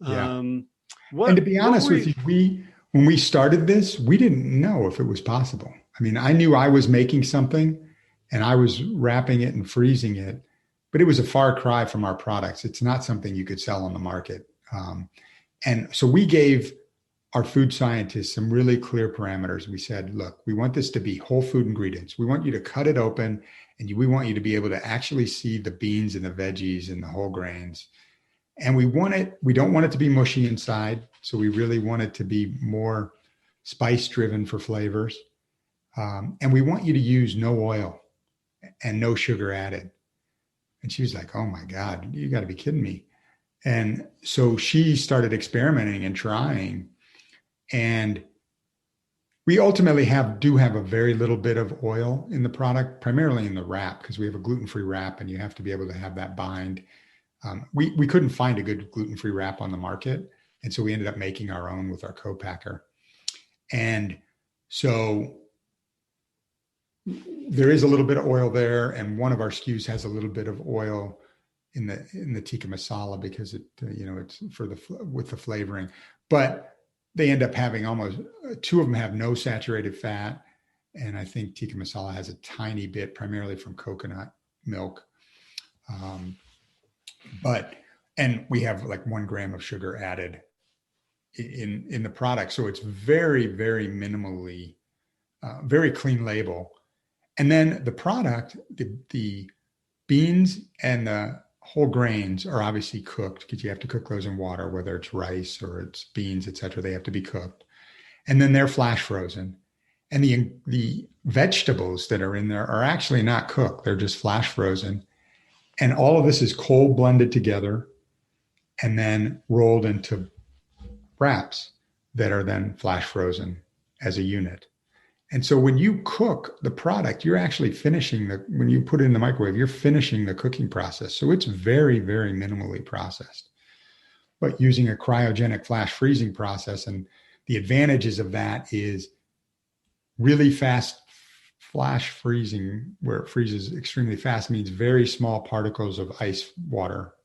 S2: Yeah.
S1: Um,
S2: And to be
S1: what
S2: honest
S1: were
S2: with
S1: you?
S2: you, when we started this, we didn't know if it was possible. I mean, I knew I was making something and I was wrapping it and freezing it, but it was a far cry from our products. It's not something you could sell on the market. And so we gave our food scientists some really clear parameters. We said, look, we want this to be whole food ingredients. We want you to cut it open and we want you to be able to actually see the beans and the veggies and the whole grains. And we don't want it to be mushy inside. So we really want it to be more spice driven for flavors. And we want you to use no oil and no sugar added. And she was like, oh my God, you got to be kidding me. And so she started experimenting and trying. And we ultimately do have a very little bit of oil in the product, primarily in the wrap, because we have a gluten-free wrap and you have to be able to have that bind. We couldn't find a good gluten-free wrap on the market. And so we ended up making our own with our co-packer. And so there is a little bit of oil there. And one of our SKUs has a little bit of oil in the tikka masala because it's with the flavoring, but they end up having almost two of them have no saturated fat. And I think tikka masala has a tiny bit, primarily from coconut milk. And we have like 1 gram of sugar added in the product. So it's very, very minimally, very clean label. And then the product, the beans and the whole grains are obviously cooked because you have to cook those in water, whether it's rice or it's beans, et cetera, they have to be cooked. And then they're flash frozen. And the vegetables that are in there are actually not cooked. They're just flash frozen. And all of this is cold blended together and then rolled into wraps that are then flash frozen as a unit. And so when you cook the product, you're actually when you put it in the microwave, you're finishing the cooking process. So it's very, very minimally processed, but using a cryogenic flash freezing process. And the advantages of that is really fast flash freezing, where it freezes extremely fast, means very small particles of ice water.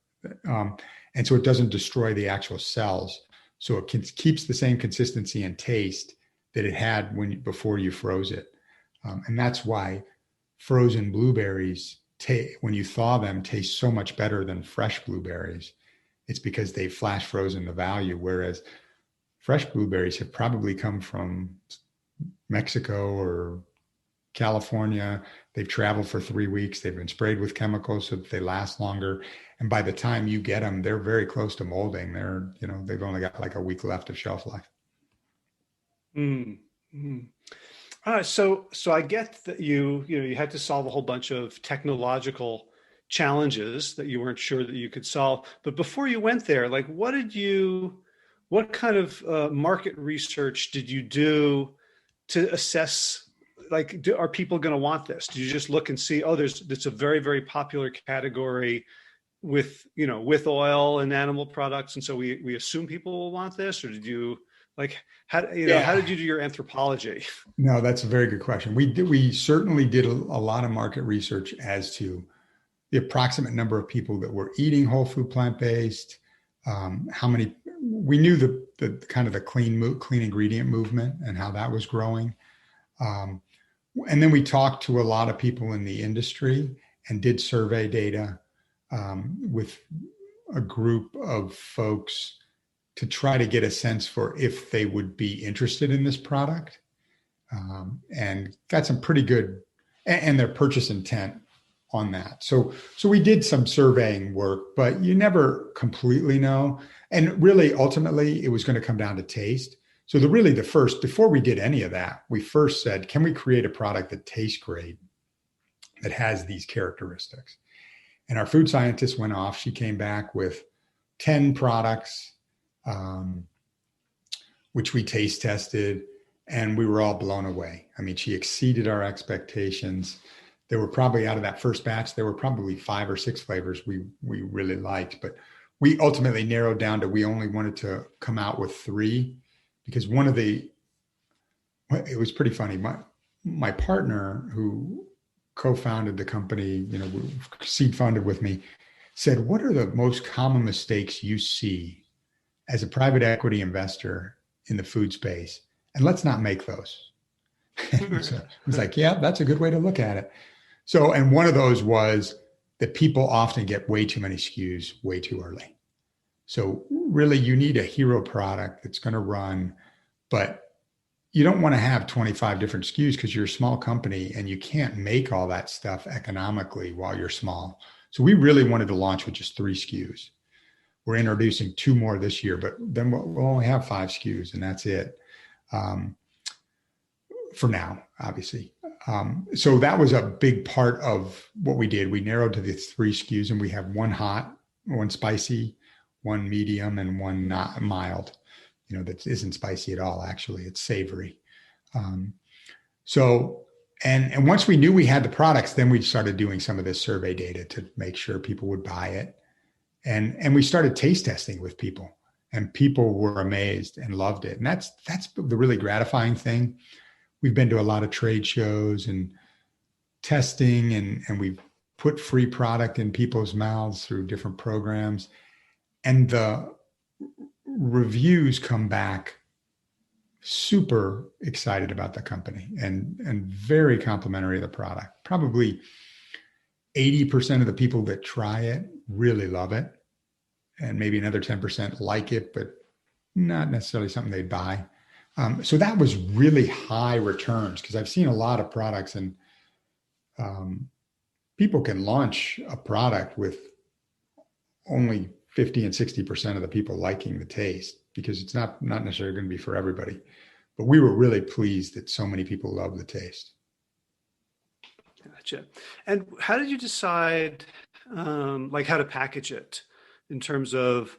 S2: And so it doesn't destroy the actual cells. So it keeps the same consistency and taste that it had before you froze it. And that's why frozen blueberries, when you thaw them, taste so much better than fresh blueberries. It's because they flash frozen the value, whereas fresh blueberries have probably come from Mexico or California. They've traveled for 3 weeks. They've been sprayed with chemicals so that they last longer. And by the time you get them, they're very close to molding. They've only got like a week left of shelf life.
S1: Mm-hmm. So I get that you had to solve a whole bunch of technological challenges that you weren't sure that you could solve. But before you went there, like what kind of market research did you do to assess, like, are people going to want this? Did you just look and see, it's a very, very popular category with oil and animal products, and so we assume people will want this? Or did you how did you do your anthropology?
S2: No, that's a very good question. We certainly did a lot of market research as to the approximate number of people that were eating whole food plant-based, how many we knew the kind of the clean ingredient movement and how that was growing. And then we talked to a lot of people in the industry and did survey data with a group of folks to try to get a sense for if they would be interested in this product, and got some pretty good, and their purchase intent on that. So we did some surveying work, but you never completely know. And really, ultimately, it was going to come down to taste. So before we did any of that, we first said, can we create a product that tastes great, that has these characteristics? And our food scientist went off. She came back with 10 products, which we taste tested, and we were all blown away. I mean, she exceeded our expectations. There were probably, out of that first batch, there were probably 5 or 6 flavors we really liked, but we ultimately narrowed down to, we only wanted to come out with 3, because it was pretty funny. My partner, who co-founded the company, seed funded with me, said, what are the most common mistakes you see as a private equity investor in the food space? And let's not make those. So I was like, yeah, that's a good way to look at it. So, and one of those was that people often get way too many SKUs way too early. So really, you need a hero product that's going to run, but you don't want to have 25 different SKUs because you're a small company and you can't make all that stuff economically while you're small. So we really wanted to launch with just 3 SKUs. We're introducing 2 more this year, but then we'll only have 5 SKUs, and that's it for now, obviously. So that was a big part of what we did. We narrowed to the 3 SKUs, and we have 1 hot, 1 spicy, 1 medium, and 1 not mild. That isn't spicy at all. Actually, it's savory. So once we knew we had the products, then we started doing some of this survey data to make sure people would buy it. And we started taste testing with people, and people were amazed and loved it. And that's the really gratifying thing. We've been to a lot of trade shows and testing, and we've put free product in people's mouths through different programs. And the reviews come back super excited about the company and very complimentary of the product. Probably 80% of the people that try it really love it. And maybe another 10% like it, but not necessarily something they'd buy. So that was really high returns, because I've seen a lot of products, and people can launch a product with only 50 and 60% of the people liking the taste, because it's not necessarily going to be for everybody. But we were really pleased that so many people love the taste.
S1: Gotcha. And how did you decide, how to package it in terms of,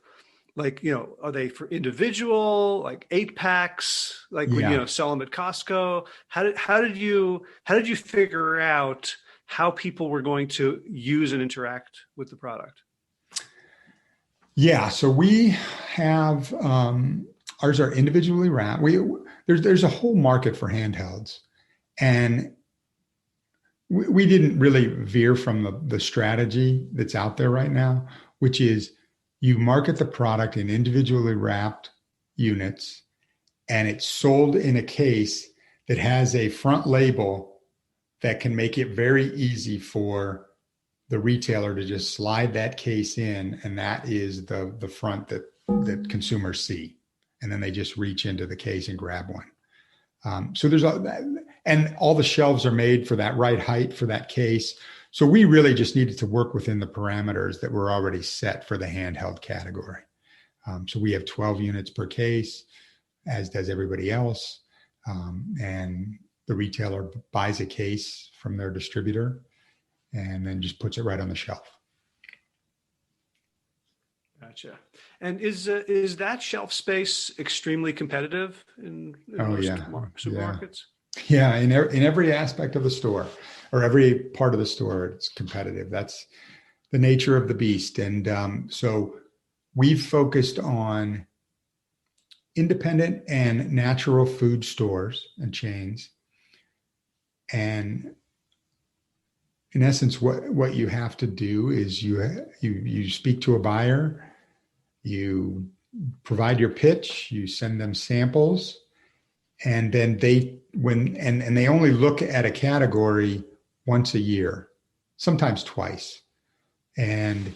S1: are they for individual, 8 packs, when sell them at Costco? How did you figure out how people were going to use and interact with the product?
S2: Yeah, so we have ours are individually wrapped. There's a whole market for handhelds, and we didn't really veer from the strategy that's out there right now, which is you market the product in individually wrapped units, and it's sold in a case that has a front label that can make it very easy for the retailer to just slide that case in, and that is the front that consumers see, and then they just reach into the case and grab one. So and all the shelves are made for that right height for that case. So we really just needed to work within the parameters that were already set for the handheld category. So we have 12 units per case, as does everybody else, and the retailer buys a case from their distributor and then just puts it right on the shelf.
S1: Gotcha. And is that shelf space extremely competitive in most supermarkets?
S2: Yeah, in every aspect of the store, or every part of the store, it's competitive. That's the nature of the beast. And so we've focused on independent and natural food stores and chains. And in essence, what you have to do is you speak to a buyer, you provide your pitch, you send them samples, and then they only look at a category once a year, sometimes twice. And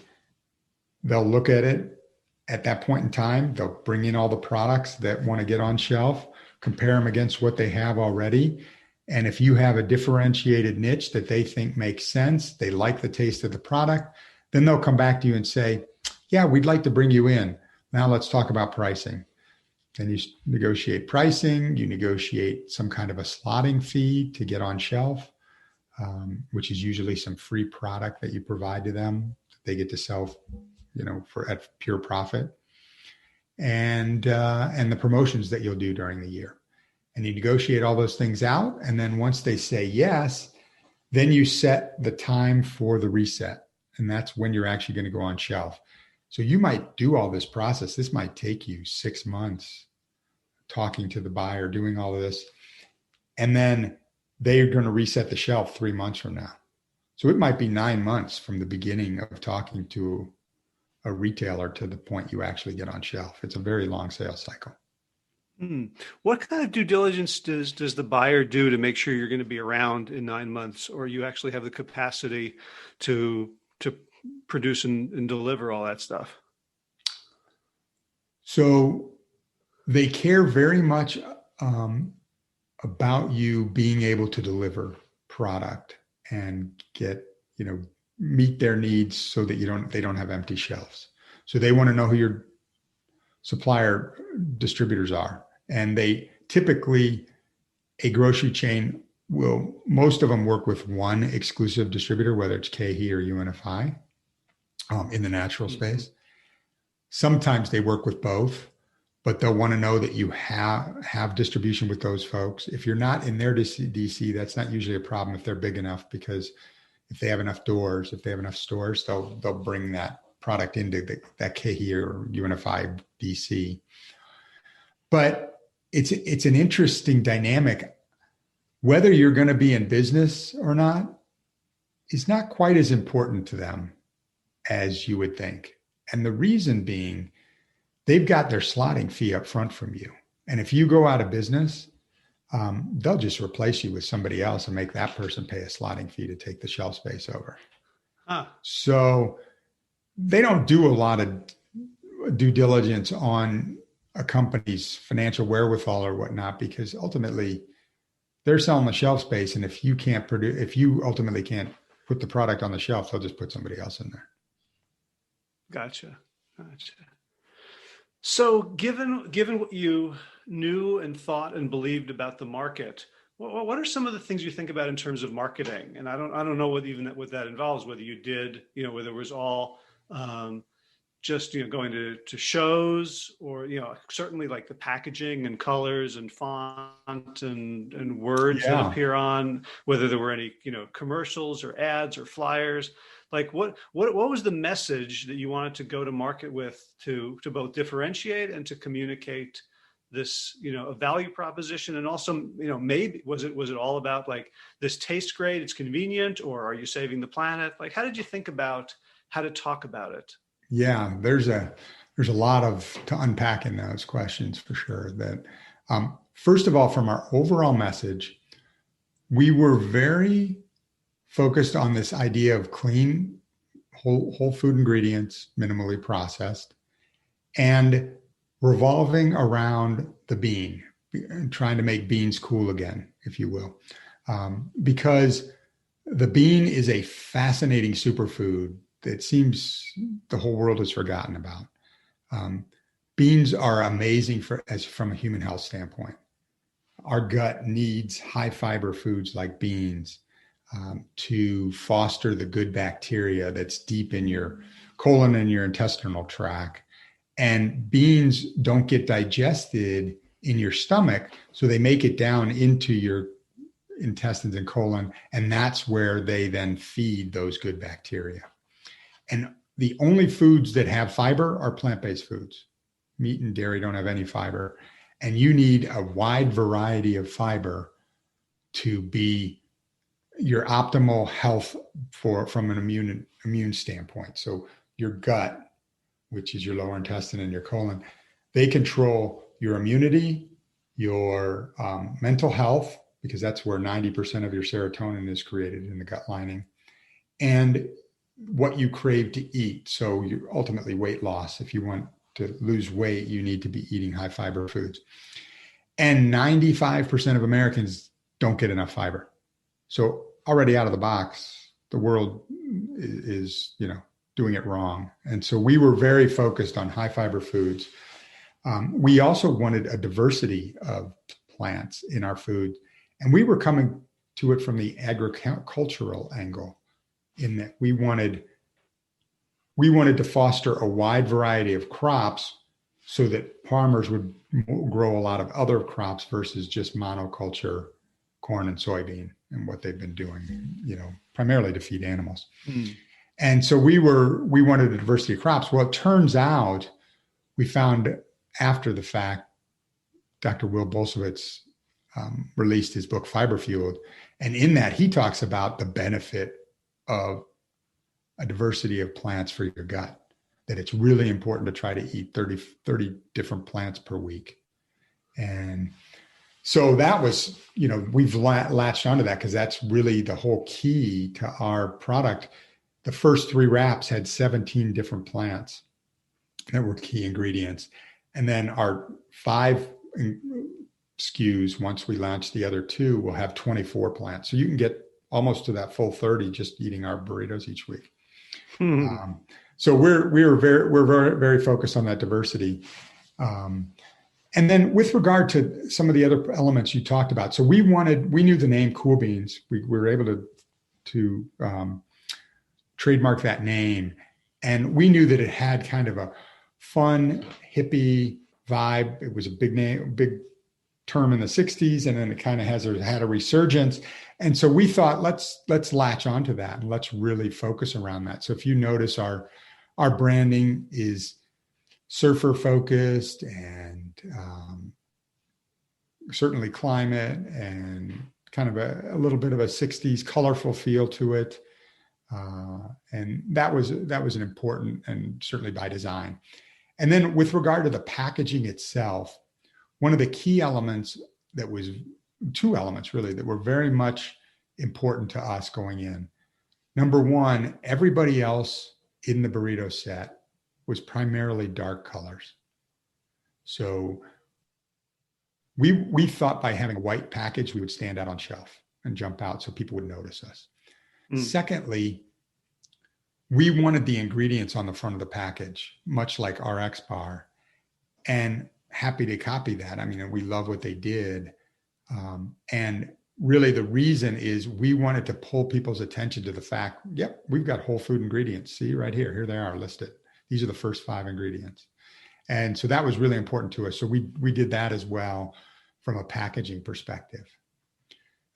S2: they'll look at it at that point in time. They'll bring in all the products that want to get on shelf, compare them against what they have already. And if you have a differentiated niche that they think makes sense, they like the taste of the product, then they'll come back to you and say, yeah, we'd like to bring you in. Now let's talk about pricing. Then you negotiate pricing, you negotiate some kind of a slotting fee to get on shelf, which is usually some free product that you provide to them. They get to sell, for at pure profit, and the promotions that you'll do during the year. And you negotiate all those things out. And then once they say yes, then you set the time for the reset. And that's when you're actually going to go on shelf. So you might do all this process. This might take you 6 months talking to the buyer, doing all of this. And then they're going to reset the shelf 3 months from now. So it might be 9 months from the beginning of talking to a retailer to the point you actually get on shelf. It's a very long sales cycle.
S1: What kind of due diligence does the buyer do to make sure you're going to be around in 9 months, or you actually have the capacity to produce and deliver all that stuff?
S2: So they care very much about you being able to deliver product and get, meet their needs so that they don't have empty shelves. So they want to know who your supplier distributors are. And they typically, a grocery chain most of them work with one exclusive distributor, whether it's KeHE or UNFI, in the natural space. Sometimes they work with both, but they'll want to know that you have distribution with those folks. If you're not in their DC, that's not usually a problem if they're big enough, because if they have enough doors, if they have enough stores, they'll bring that product into that KeHE or UNFI DC. But it's an interesting dynamic. Whether you're going to be in business or not is not quite as important to them as you would think. And the reason being, they've got their slotting fee up front from you. And if you go out of business, they'll just replace you with somebody else and make that person pay a slotting fee to take the shelf space over. So they don't do a lot of due diligence on a company's financial wherewithal or whatnot, because ultimately they're selling the shelf space. And if you ultimately can't put the product on the shelf, they'll just put somebody else in there.
S1: Gotcha. So given what you knew and thought and believed about the market, what are some of the things you think about in terms of marketing? And I don't know what that involves, whether you did, whether it was all just, going to shows, or, certainly like the packaging and colors and font and words that appear on, whether there were any, commercials or ads or flyers. Like what was the message that you wanted to go to market with to both differentiate and to communicate this, a value proposition? And also, maybe was it all about like, this tastes great, it's convenient, or are you saving the planet? Like, how did you think about how to talk about it?
S2: Yeah, there's a lot to unpack in those questions for sure. That first of all, from our overall message, we were very focused on this idea of clean, whole food ingredients, minimally processed, and revolving around the bean, and trying to make beans cool again, if you will, because the bean is a fascinating superfood that seems the whole world has forgotten about. Beans are amazing from a human health standpoint. Our gut needs high fiber foods like beans to foster the good bacteria that's deep in your colon and your intestinal tract. And beans don't get digested in your stomach, so they make it down into your intestines and colon, and that's where they then feed those good bacteria. And the only foods that have fiber are plant-based foods. Meat and dairy don't have any fiber. And you need a wide variety of fiber to be your optimal health from an immune standpoint. So your gut, which is your lower intestine and your colon, They control your immunity, your mental health, because that's where 90% of your serotonin is created in the gut lining, and what you crave to eat. So you ultimately weight loss. If you want to lose weight, you need to be eating high fiber foods. And 95% of Americans don't get enough fiber. So already out of the box, the world is, doing it wrong. And so we were very focused on high fiber foods. We also wanted a diversity of plants in our food. And we were coming to it from the agricultural angle, in that we wanted to foster a wide variety of crops so that farmers would grow a lot of other crops versus just monoculture corn and soybean and what they've been doing, primarily to feed animals. Mm. And so we wanted a diversity of crops. Well, it turns out we found after the fact, Dr. Will Bolsewitz released his book, Fiber Fueled. And in that, he talks about the benefit of a diversity of plants for your gut, that it's really important to try to eat 30 different plants per week. And so that was, we've latched onto that because that's really the whole key to our product. The first 3 wraps had 17 different plants that were key ingredients. And then our 5 SKUs, once we launch the other 2, will have 24 plants. So you can get almost to that full 30 just eating our burritos each week. So we're very, very focused on that diversity. And then with regard to some of the other elements you talked about, so we knew the name Cool Beans. We were able to trademark that name. And we knew that it had kind of a fun, hippie vibe. It was a big term in the 60s, and then it kind of had a resurgence. And so we thought, let's latch onto that and let's really focus around that. So if you notice, our branding is surfer focused and certainly climate and kind of a little bit of a 60s colorful feel to it. And that was an important, and certainly by design. And then with regard to the packaging itself, one of the key elements that was 2 elements really that were very much important to us going in. Number one, everybody else in the burrito set was primarily dark colors. So we thought by having a white package, we would stand out on shelf and jump out so people would notice us. Secondly, we wanted the ingredients on the front of the package, much like RX Bar, and happy to copy that. I mean, we love what they did. And really the reason is we wanted to pull people's attention to the fact, yep, we've got whole food ingredients. See right here they are listed. These are the first 5 ingredients. And so that was really important to us. So we did that as well from a packaging perspective.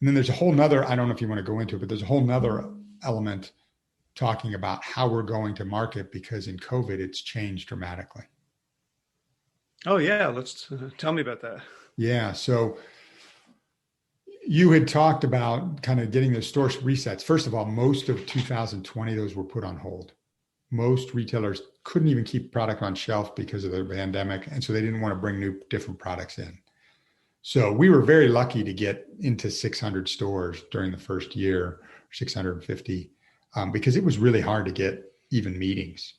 S2: And then there's a whole nother, I don't know if you want to go into it, but there's a whole nother element talking about how we're going to market, because in COVID, it's changed dramatically.
S1: Oh yeah, let's tell me about that.
S2: Yeah, so you had talked about kind of getting the store resets. First of all, most of 2020, those were put on hold. Most retailers couldn't even keep product on shelf because of the pandemic. And so they didn't want to bring different products in. So we were very lucky to get into 600 stores during the first year, 650, because it was really hard to get even meetings.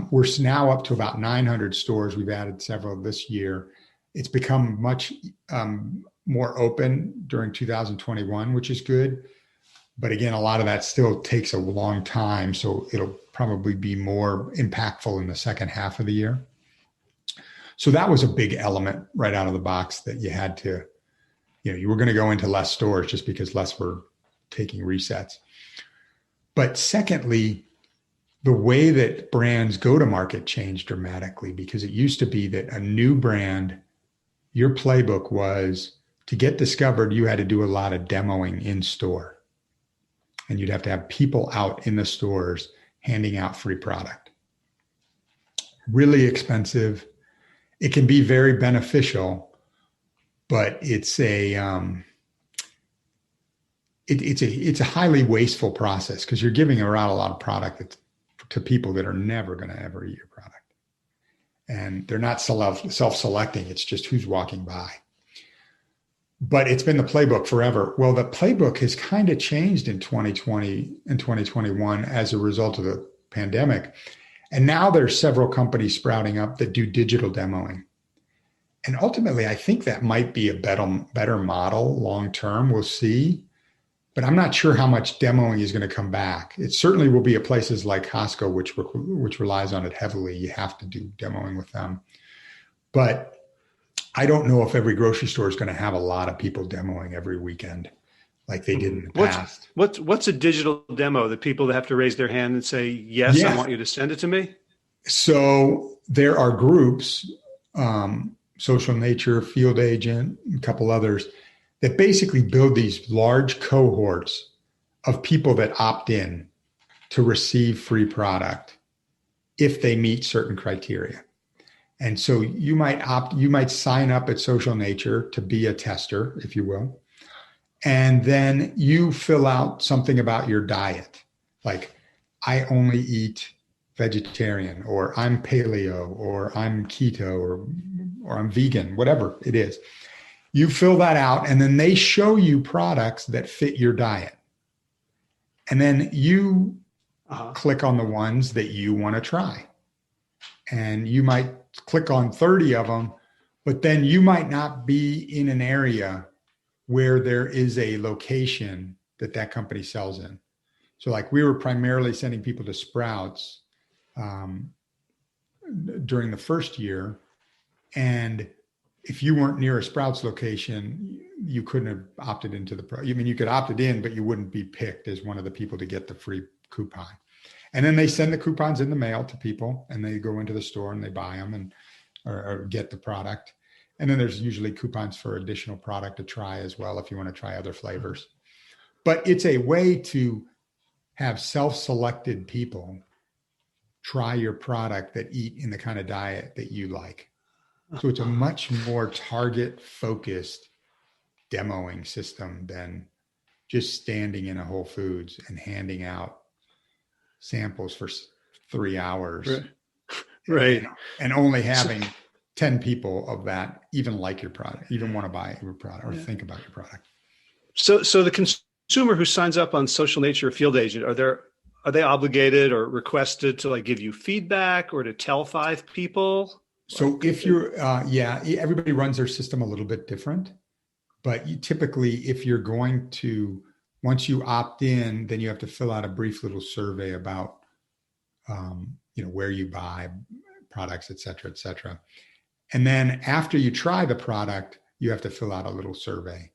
S2: We're now up to about 900 stores. We've added several this year. It's become much more open during 2021, which is good. But again, a lot of that still takes a long time. So it'll probably be more impactful in the second half of the year. So that was a big element right out of the box that you had to, you were going to go into less stores just because less were taking resets. But secondly, the way that brands go to market changed dramatically, because it used to be that a new brand, your playbook was to get discovered, you had to do a lot of demoing in store. And you'd have to have people out in the stores handing out free product. Really expensive. It can be very beneficial, but it's a highly wasteful process, because you're giving around a lot of product to people that are never going to ever eat your product. and they're not self-selecting. It's just who's walking by. But it's been the playbook forever. Well, the playbook has kind of changed in 2020 and 2021 as a result of the pandemic. And now there's several companies sprouting up that do digital demoing. And ultimately, I think that might be a better model long term. We'll see. But I'm not sure how much demoing is going to come back. It certainly will be at places like Costco, which relies on it heavily. You have to do demoing with them. But I don't know if every grocery store is going to have a lot of people demoing every weekend like they did in the past.
S1: What's a digital demo? The people that have to raise their hand and say, yes, I want you to send it to me?
S2: So there are groups, Social Nature, Field Agent, a couple others, that basically build these large cohorts of people that opt in to receive free product if they meet certain criteria. And so you might sign up at Social Nature to be a tester, if you will. And then you fill out something about your diet. Like, I only eat vegetarian, or I'm paleo, or I'm keto, or I'm vegan, whatever it is. You fill that out, and then they show you products that fit your diet. And then you click on the ones that you want to try. And you might click on 30 of them, but then you might not be in an area where there is a location that company sells in. So like, we were primarily sending people to Sprouts during the first year. And if you weren't near a Sprouts location, you couldn't have opted into you could opt it in, but you wouldn't be picked as one of the people to get the free coupon. And then they send the coupons in the mail to people, and they go into the store and they buy them or get the product. And then there's usually coupons for additional product to try as well, if you want to try other flavors. But it's a way to have self-selected people try your product that eat in the kind of diet that you like. So it's a much more target-focused demoing system than just standing in a Whole Foods and handing out samples for 3 hours.
S1: Right.
S2: And only having 10 people of that even like your product, even want to buy your product or think about your product.
S1: So the consumer who signs up on Social Nature or Field Agent, are they obligated or requested to like give you feedback or to tell 5 people?
S2: So if you're, everybody runs their system a little bit different, but typically if you're going to, once you opt in, then you have to fill out a brief little survey about, where you buy products, et cetera, et cetera. And then after you try the product, you have to fill out a little survey,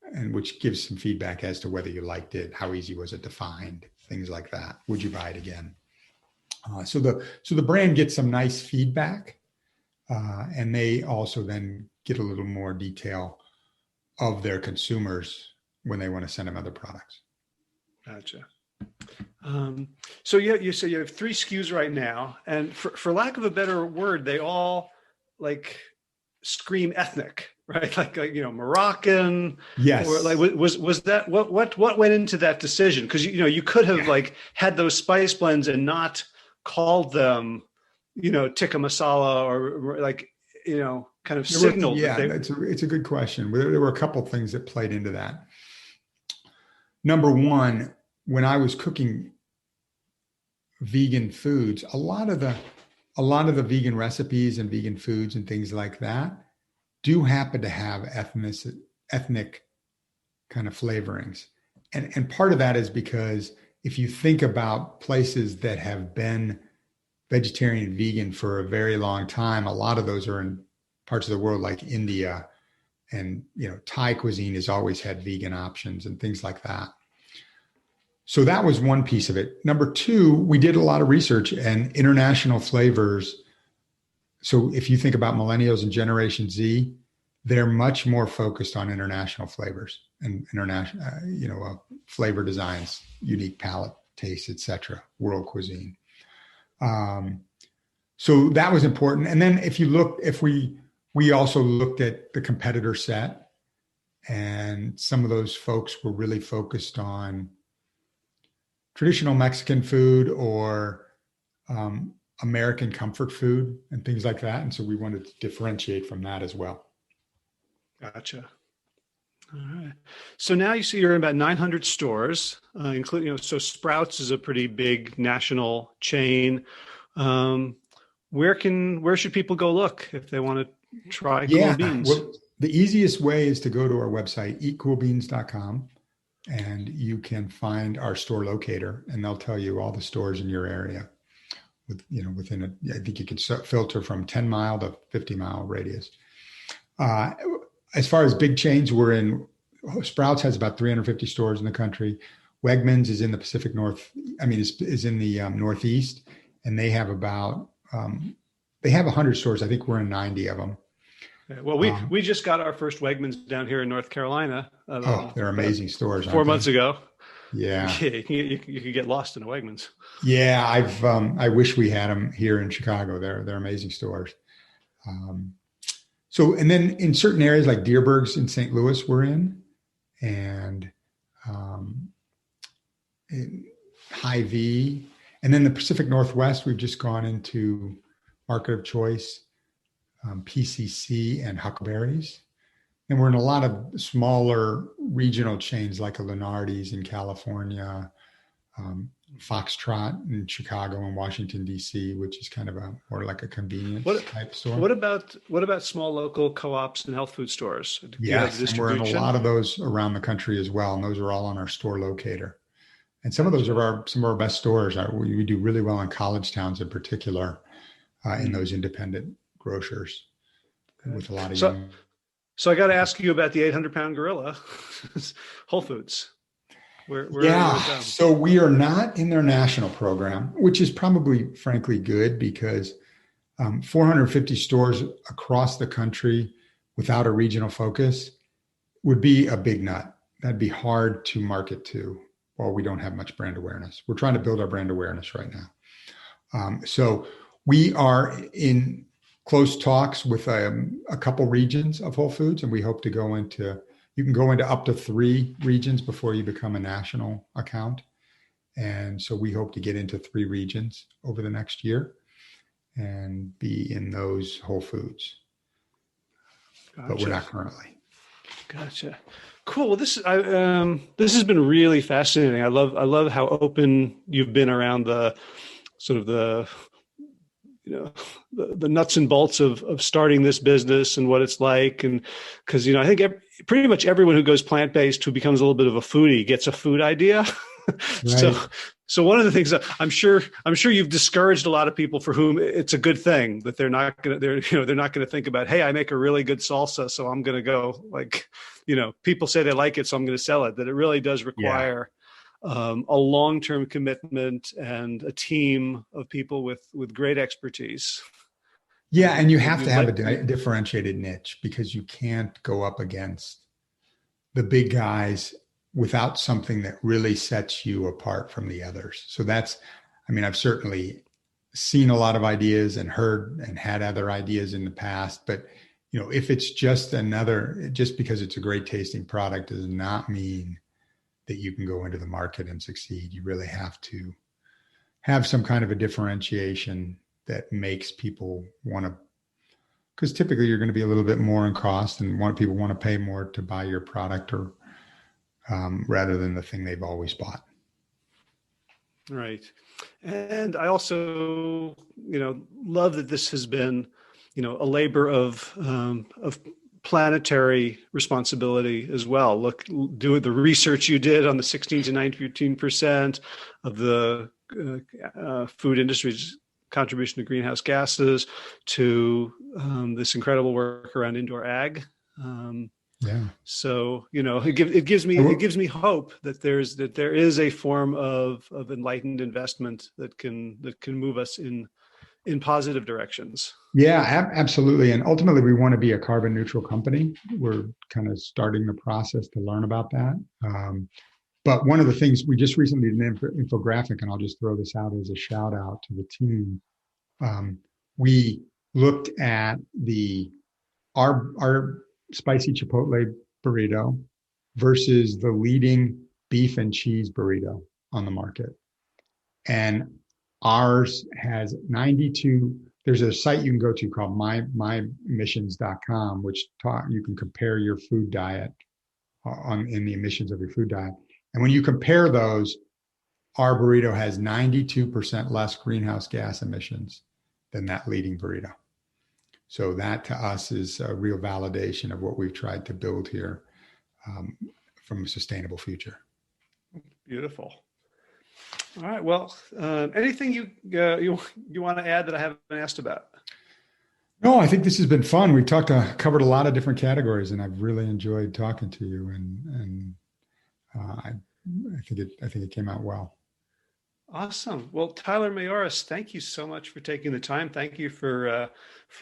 S2: and which gives some feedback as to whether you liked it, how easy was it to find, things like that. Would you buy it again? So the brand gets some nice feedback, and they also then get a little more detail of their consumers when they want to send them other products.
S1: Gotcha. So you say you have 3 SKUs right now, and for lack of a better word, they all like scream ethnic, right? Like Moroccan.
S2: Yes.
S1: Or like was that what went into that decision? Because you could have like had those spice blends and not called them, tikka masala or like kind of signaled.
S2: It's a good question. There were a couple of things that played into that. Number one, when I was cooking vegan foods, a lot of the vegan recipes and vegan foods and things like that do happen to have ethnic kind of flavorings. And part of that is because if you think about places that have been vegetarian and vegan for a very long time, a lot of those are in parts of the world like India, and Thai cuisine has always had vegan options and things like that. So that was one piece of it. Number two, we did a lot of research and international flavors. So if you think about millennials and Generation Z, they're much more focused on international flavors and international, flavor designs, unique palate, tastes, etc., world cuisine. So that was important. And then we also looked at the competitor set, and some of those folks were really focused on traditional Mexican food or American comfort food and things like that. And so we wanted to differentiate from that as well.
S1: Gotcha. All right. So now you see you're in about 900 stores, including, so Sprouts is a pretty big national chain. Where should people go look if they want to try Cool Beans?
S2: Well, the easiest way is to go to our website, eatcoolbeans.com, and you can find our store locator, and they'll tell you all the stores in your area. Within I think you could filter from 10-mile to 50-mile radius. As far as big chains, Sprouts has about 350 stores in the country. Wegmans is in the Pacific North. Is in the Northeast, and they have about 100 stores. I think we're in 90 of them.
S1: Well, we just got our first Wegmans down here in North Carolina.
S2: They're amazing stores.
S1: 4 months ago.
S2: Yeah,
S1: you could get lost in a Wegmans.
S2: Yeah, I wish we had them here in Chicago. They're amazing stores. And then in certain areas like Deerberg's in St. Louis, we're in, and in Hy-Vee, and then the Pacific Northwest, we've just gone into Market of Choice, PCC, and Huckleberry's. And we're in a lot of smaller regional chains like a Lunardi's in California, Foxtrot in Chicago and Washington, D.C., which is kind of more like a convenience type store.
S1: What about small local co-ops and health food stores?
S2: Yes, and we're in a lot of those around the country as well, and those are all on our store locator. And some of those are some of our best stores. We do really well in college towns in particular, in those independent grocers with a lot of young.
S1: So I got to ask you about the 800-pound gorilla, Whole Foods.
S2: So we are not in their national program, which is probably, frankly, good because 450 stores across the country without a regional focus would be a big nut. That'd be hard to market to while we don't have much brand awareness. We're trying to build our brand awareness right now. So we are in close talks with a couple regions of Whole Foods, and we hope to you can go into up to 3 regions before you become a national account. And so we hope to get into 3 regions over the next year and be in those Whole Foods. Gotcha. But we're not currently.
S1: Gotcha. Cool. Well, this has been really fascinating. I love how open you've been around the sort of the nuts and bolts of starting this business and what it's like. And because, I think pretty much everyone who goes plant-based, who becomes a little bit of a foodie, gets a food idea. Right. So one of the things that I'm sure you've discouraged a lot of people for whom it's a good thing that they're not going to think about, hey, I make a really good salsa, so I'm going to go people say they like it, so I'm going to sell it. That it really does require a long-term commitment and a team of people with great expertise.
S2: Yeah, and you have to have a differentiated niche because you can't go up against the big guys without something that really sets you apart from the others. So I've certainly seen a lot of ideas and heard and had other ideas in the past, but if it's just because it's a great tasting product does not mean that you can go into the market and succeed. You really have to have some kind of a differentiation that makes people want to, because typically you're going to be a little bit more in cost and people want to pay more to buy your product or rather than the thing they've always bought.
S1: Right. And I also, love that this has been, a labor of planetary responsibility as well. Do the research you did on the 16 to 19% of the food industry's contribution to greenhouse gases, to this incredible work around indoor ag. So it gives me hope that there is a form of enlightened investment that can move us in positive directions.
S2: Yeah, absolutely. And ultimately, we want to be a carbon neutral company. We're kind of starting the process to learn about that. But one of the things we just recently did an infographic, and I'll just throw this out as a shout out to the team. We looked at our spicy chipotle burrito versus the leading beef and cheese burrito on the market. And Ours has 92. There's a site you can go to called myemissions.com, which you can compare your food diet in the emissions of your food diet. And when you compare those, our burrito has 92% less greenhouse gas emissions than that leading burrito. So that to us is a real validation of what we've tried to build here from a sustainable future.
S1: Beautiful. All right. Well, anything you want to add that I haven't asked about?
S2: No, I think this has been fun. We covered a lot of different categories, and I've really enjoyed talking to you. And I think it came out well.
S1: Awesome. Well, Tyler Mayoras, thank you so much for taking the time. Thank you for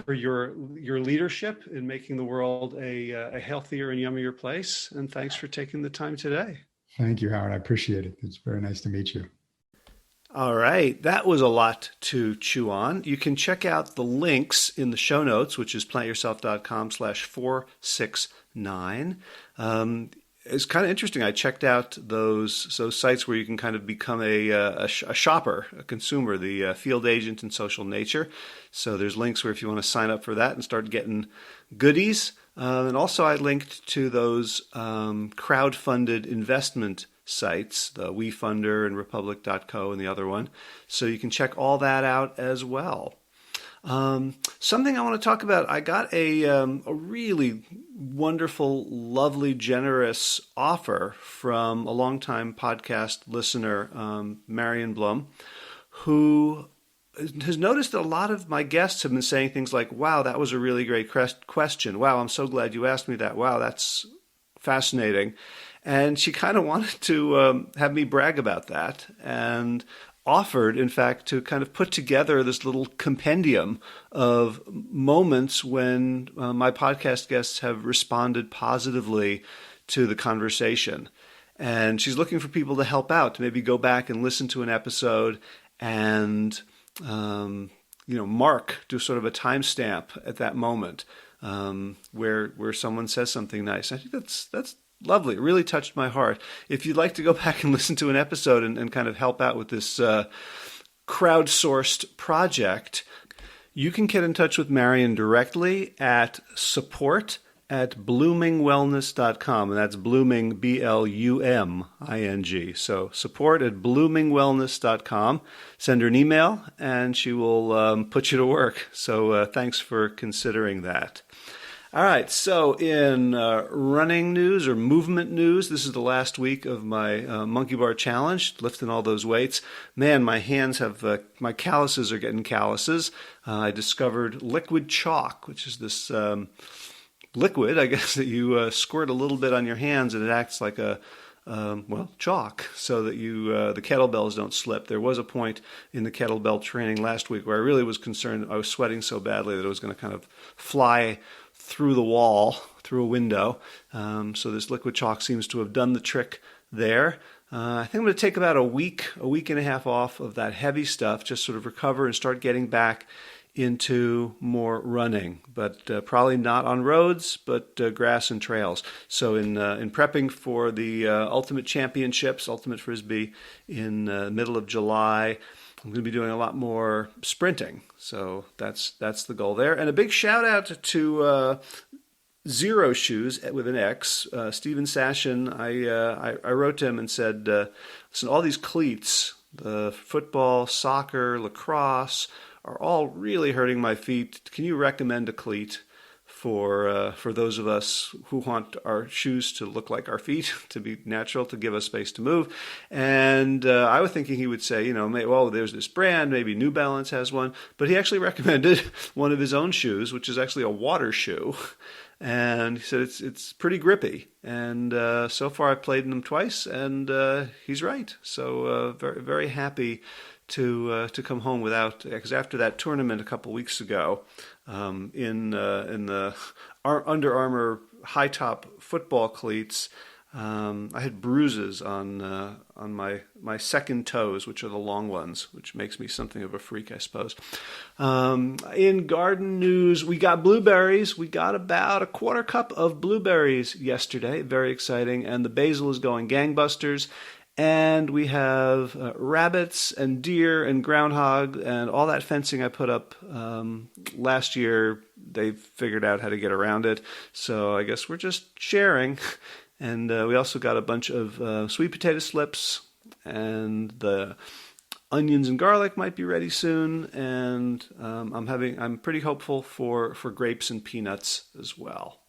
S1: your leadership in making the world a healthier and yummier place. And thanks for taking the time today.
S2: Thank you, Howard. I appreciate it. It's very nice to meet you.
S1: All right. That was a lot to chew on. You can check out the links in the show notes, which is plantyourself.com/469. It's kind of interesting. I checked out those sites where you can kind of become a shopper, a consumer, the field agent in social nature. So there's links where if you want to sign up for that and start getting goodies. And also I linked to those crowd-funded investment sites, the WeFunder and Republic.co and the other one. So you can check all that out as well. Something I want to talk about, I got a really wonderful, lovely, generous offer from a longtime podcast listener, Marion Blum, who has noticed that a lot of my guests have been saying things like, wow, that was a really great question. Wow, I'm so glad you asked me that. Wow, that's fascinating. And she kind of wanted to have me brag about that, and offered, in fact, to kind of put together this little compendium of moments when my podcast guests have responded positively to the conversation. And she's looking for people to help out, to maybe go back and listen to an episode and, mark, do sort of a timestamp at that moment where someone says something nice. I think that's lovely. It really touched my heart. If you'd like to go back and listen to an episode and kind of help out with this crowdsourced project, you can get in touch with Marion directly at support@bloomingwellness.com. And that's blooming, BLUMING. So support@bloomingwellness.com. Send her an email and she will put you to work. So thanks for considering that. All right, so in running news or movement news, this is the last week of my monkey bar challenge, lifting all those weights. Man, my hands my calluses are getting calluses. I discovered liquid chalk, which is this liquid, I guess, that you squirt a little bit on your hands and it acts like chalk, so that the kettlebells don't slip. There was a point in the kettlebell training last week where I really was concerned. I was sweating so badly that it was going to kind of fly through the wall, through a window. So this liquid chalk seems to have done the trick there. I think I'm going to take about a week and a half off of that heavy stuff, just sort of recover and start getting back into more running, but probably not on roads, but grass and trails. So in prepping for the Ultimate Championships, Ultimate Frisbee, in the middle of July, I'm going to be doing a lot more sprinting. So that's the goal there. And a big shout out to Zero Shoes with an X, Steven Sashin. I wrote to him and said, listen, all these cleats, the football, soccer, lacrosse, are all really hurting my feet. Can you recommend a cleat for those of us who want our shoes to look like our feet, to be natural, to give us space to move? And I was thinking he would say, there's this brand, maybe New Balance has one, but he actually recommended one of his own shoes, which is actually a water shoe. And he said it's pretty grippy. And so far I've played in them twice, and he's right. So very, very happy to come home without, because after that tournament a couple weeks ago, in the Under Armour high top football cleats, I had bruises on my second toes, which are the long ones, which makes me something of a freak, I suppose. In garden news, we got blueberries. We got about a quarter cup of blueberries yesterday. Very exciting. And the basil is going gangbusters. And we have rabbits and deer and groundhog and all that fencing I put up last year. They figured out how to get around it. So I guess we're just sharing. And we also got a bunch of sweet potato slips, and the onions and garlic might be ready soon. And I'm pretty hopeful for grapes and peanuts as well.